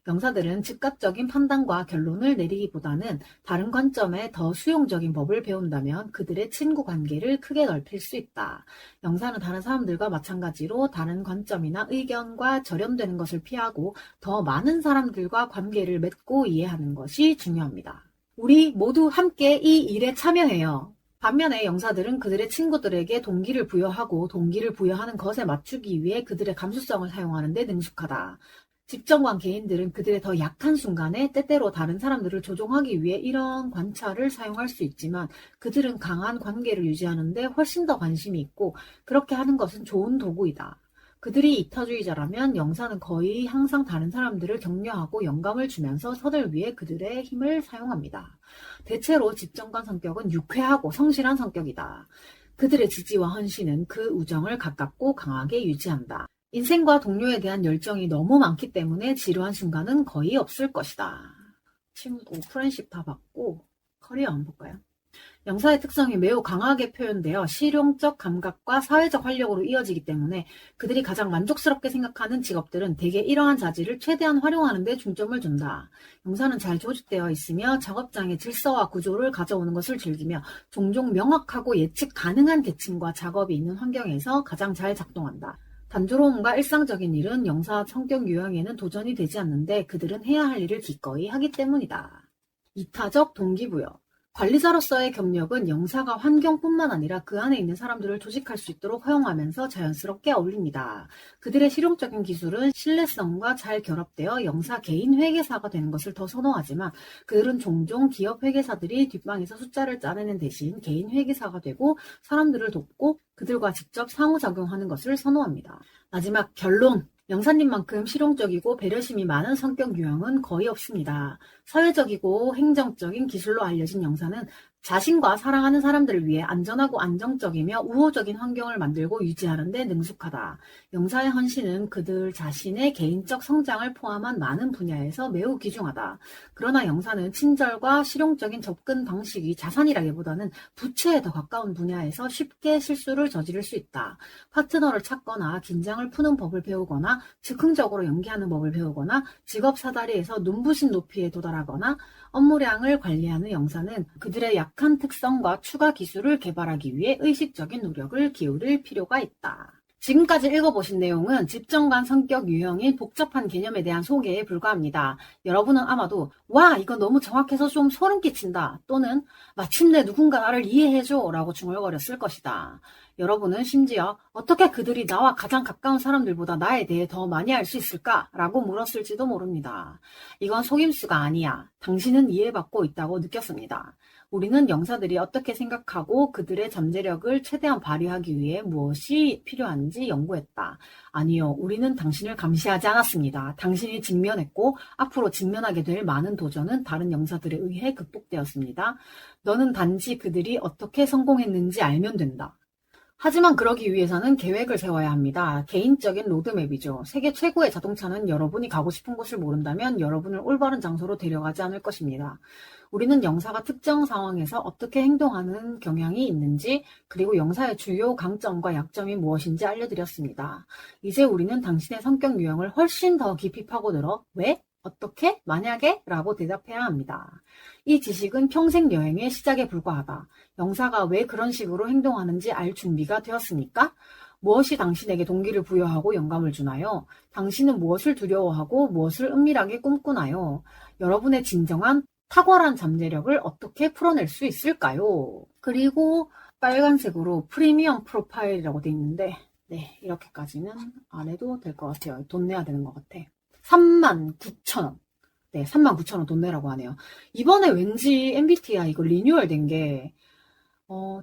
영사들은 즉각적인 판단과 결론을 내리기보다는 다른 관점에 더 수용적인 법을 배운다면 그들의 친구 관계를 크게 넓힐 수 있다. 영사는 다른 사람들과 마찬가지로 다른 관점이나 의견과 절연되는 것을 피하고 더 많은 사람들과 관계를 맺고 이해하는 것이 중요합니다. 우리 모두 함께 이 일에 참여해요. 반면에 영사들은 그들의 친구들에게 동기를 부여하고 동기를 부여하는 것에 맞추기 위해 그들의 감수성을 사용하는 데 능숙하다. 집정관 개인들은 그들의 더 약한 순간에 때때로 다른 사람들을 조종하기 위해 이런 관찰을 사용할 수 있지만 그들은 강한 관계를 유지하는 데 훨씬 더 관심이 있고 그렇게 하는 것은 좋은 도구이다. 그들이 이타주의자라면 영사는 거의 항상 다른 사람들을 격려하고 영감을 주면서 선을 위해 그들의 힘을 사용합니다. 대체로 집정관 성격은 유쾌하고 성실한 성격이다. 그들의 지지와 헌신은 그 우정을 가깝고 강하게 유지한다. 인생과 동료에 대한 열정이 너무 많기 때문에 지루한 순간은 거의 없을 것이다. 친구, 프렌십 다 받고 커리어 한번 볼까요? 영사의 특성이 매우 강하게 표현되어 실용적 감각과 사회적 활력으로 이어지기 때문에 그들이 가장 만족스럽게 생각하는 직업들은 대개 이러한 자질을 최대한 활용하는 데 중점을 둔다. 영사는 잘 조직되어 있으며 작업장의 질서와 구조를 가져오는 것을 즐기며 종종 명확하고 예측 가능한 계층과 작업이 있는 환경에서 가장 잘 작동한다. 단조로움과 일상적인 일은 영사 성격 유형에는 도전이 되지 않는데 그들은 해야 할 일을 기꺼이 하기 때문이다. 이타적 동기부여. 관리자로서의 경력은 영사가 환경뿐만 아니라 그 안에 있는 사람들을 조직할 수 있도록 허용하면서 자연스럽게 어울립니다. 그들의 실용적인 기술은 신뢰성과 잘 결합되어 영사 개인 회계사가 되는 것을 더 선호하지만 그들은 종종 기업 회계사들이 뒷방에서 숫자를 짜내는 대신 개인 회계사가 되고 사람들을 돕고 그들과 직접 상호작용하는 것을 선호합니다. 마지막 결론. 영사님만큼 실용적이고 배려심이 많은 성격 유형은 거의 없습니다. 사회적이고 행정적인 기술로 알려진 영사는 자신과 사랑하는 사람들을 위해 안전하고 안정적이며 우호적인 환경을 만들고 유지하는 데 능숙하다. 영사의 헌신은 그들 자신의 개인적 성장을 포함한 많은 분야에서 매우 귀중하다. 그러나 영사는 친절과 실용적인 접근 방식이 자산이라기보다는 부채에 더 가까운 분야에서 쉽게 실수를 저지를 수 있다. 파트너를 찾거나 긴장을 푸는 법을 배우거나 즉흥적으로 연기하는 법을 배우거나 직업 사다리에서 눈부신 높이에 도달하거나 업무량을 관리하는 영사는 그들의 약한 특성과 추가 기술을 개발하기 위해 의식적인 노력을 기울일 필요가 있다. 지금까지 읽어보신 내용은 집정관 성격 유형인 복잡한 개념에 대한 소개에 불과합니다. 여러분은 아마도 와 이거 너무 정확해서 좀 소름 끼친다 또는 마침내 누군가 나를 이해해줘 라고 중얼거렸을 것이다. 여러분은 심지어 어떻게 그들이 나와 가장 가까운 사람들보다 나에 대해 더 많이 알 수 있을까? 라고 물었을지도 모릅니다. 이건 속임수가 아니야. 당신은 이해받고 있다고 느꼈습니다. 우리는 영사들이 어떻게 생각하고 그들의 잠재력을 최대한 발휘하기 위해 무엇이 필요한지 연구했다. 아니요, 우리는 당신을 감시하지 않았습니다. 당신이 직면했고 앞으로 직면하게 될 많은 도전은 다른 영사들에 의해 극복되었습니다. 너는 단지 그들이 어떻게 성공했는지 알면 된다. 하지만 그러기 위해서는 계획을 세워야 합니다. 개인적인 로드맵이죠. 세계 최고의 자동차는 여러분이 가고 싶은 곳을 모른다면 여러분을 올바른 장소로 데려가지 않을 것입니다. 우리는 영사가 특정 상황에서 어떻게 행동하는 경향이 있는지 그리고 영사의 주요 강점과 약점이 무엇인지 알려드렸습니다. 이제 우리는 당신의 성격 유형을 훨씬 더 깊이 파고들어 왜? 어떻게? 만약에? 라고 대답해야 합니다. 이 지식은 평생 여행의 시작에 불과하다. 영사가 왜 그런 식으로 행동하는지 알 준비가 되었습니까? 무엇이 당신에게 동기를 부여하고 영감을 주나요? 당신은 무엇을 두려워하고 무엇을 은밀하게 꿈꾸나요? 여러분의 진정한 탁월한 잠재력을 어떻게 풀어낼 수 있을까요? 그리고 빨간색으로 프리미엄 프로파일이라고 돼 있는데 네, 이렇게까지는 안 해도 될 것 같아요. 돈 내야 되는 것 같아. 39,000원. 네, 39,000원 돈 내라고 하네요. 이번에 왠지 MBTI 이거 리뉴얼 된 게,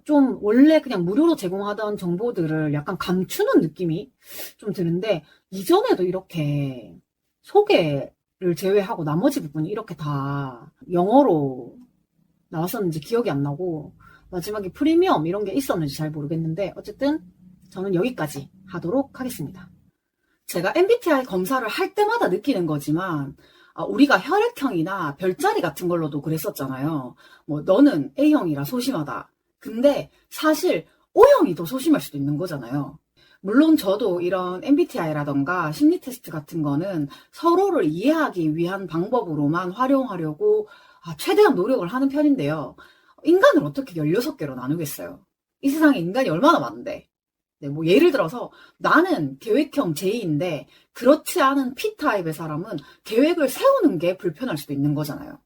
좀 원래 그냥 무료로 제공하던 정보들을 약간 감추는 느낌이 좀 드는데, 이전에도 이렇게 소개를 제외하고 나머지 부분이 이렇게 다 영어로 나왔었는지 기억이 안 나고, 마지막에 프리미엄 이런 게 있었는지 잘 모르겠는데, 어쨌든 저는 여기까지 하도록 하겠습니다. 제가 MBTI 검사를 할 때마다 느끼는 거지만 우리가 혈액형이나 별자리 같은 걸로도 그랬었잖아요. 뭐 너는 A형이라 소심하다. 근데 사실 O형이 더 소심할 수도 있는 거잖아요. 물론 저도 이런 MBTI라던가 심리 테스트 같은 거는 서로를 이해하기 위한 방법으로만 활용하려고 최대한 노력을 하는 편인데요. 인간을 어떻게 16개로 나누겠어요? 이 세상에 인간이 얼마나 많은데. 네, 뭐 예를 들어서 나는 계획형 J인데 그렇지 않은 P타입의 사람은 계획을 세우는 게 불편할 수도 있는 거잖아요.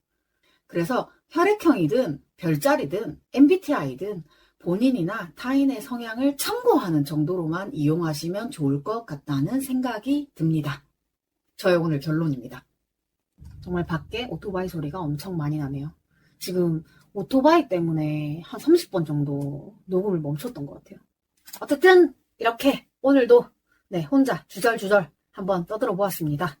그래서 혈액형이든 별자리든 MBTI든 본인이나 타인의 성향을 참고하는 정도로만 이용하시면 좋을 것 같다는 생각이 듭니다. 저의 오늘 결론입니다. 정말 밖에 오토바이 소리가 엄청 많이 나네요. 지금 오토바이 때문에 한 30번 정도 녹음을 멈췄던 것 같아요. 어쨌든 이렇게 오늘도 네, 혼자 주절주절 한번 떠들어 보았습니다.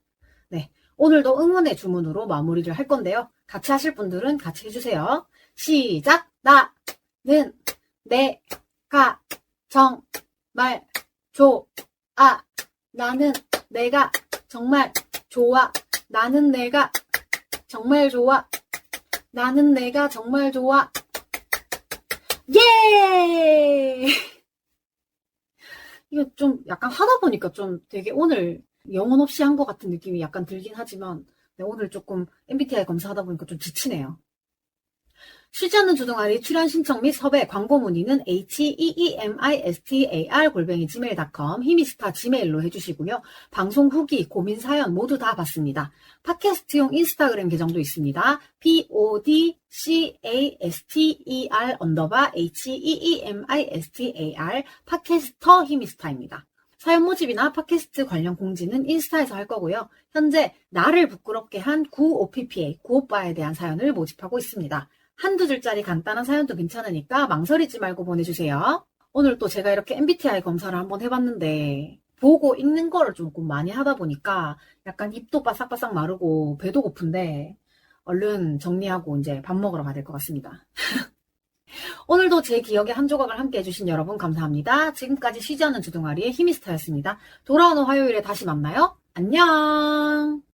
네, 오늘도 응원의 주문으로 마무리를 할 건데요. 같이 하실 분들은 같이 해주세요. 시작! 나는 내가 정말 좋아. 나는 내가 정말 좋아. 나는 내가 정말 좋아. 나는 내가 정말 좋아. 예! 이거 좀 약간 하다 보니까 좀 되게 오늘 영혼 없이 한 것 같은 느낌이 약간 들긴 하지만 네, 오늘 조금 MBTI 검사하다 보니까 좀 지치네요. 쉬지 않는 주둥아리 출연 신청 및 섭외 광고 문의는 heemistar@gmail.com 히미스타 지메일로 해주시고요. 방송 후기, 고민 사연 모두 다 받습니다. 팟캐스트용 인스타그램 계정도 있습니다. PODCASTER_HEEMISTAR 팟캐스터 히미스타입니다. 사연 모집이나 팟캐스트 관련 공지는 인스타에서 할 거고요. 현재 나를 부끄럽게 한 95PPA, 구오빠에 대한 사연을 모집하고 있습니다. 한두 줄짜리 간단한 사연도 괜찮으니까 망설이지 말고 보내주세요. 오늘 또 제가 이렇게 MBTI 검사를 한번 해봤는데 보고 읽는 거를 조금 많이 하다 보니까 약간 입도 바싹바싹 마르고 배도 고픈데 얼른 정리하고 이제 밥 먹으러 가야 될 것 같습니다. 오늘도 제 기억의 한 조각을 함께 해주신 여러분 감사합니다. 지금까지 쉬지 않는 주둥아리의 히미스타였습니다. 돌아오는 화요일에 다시 만나요. 안녕!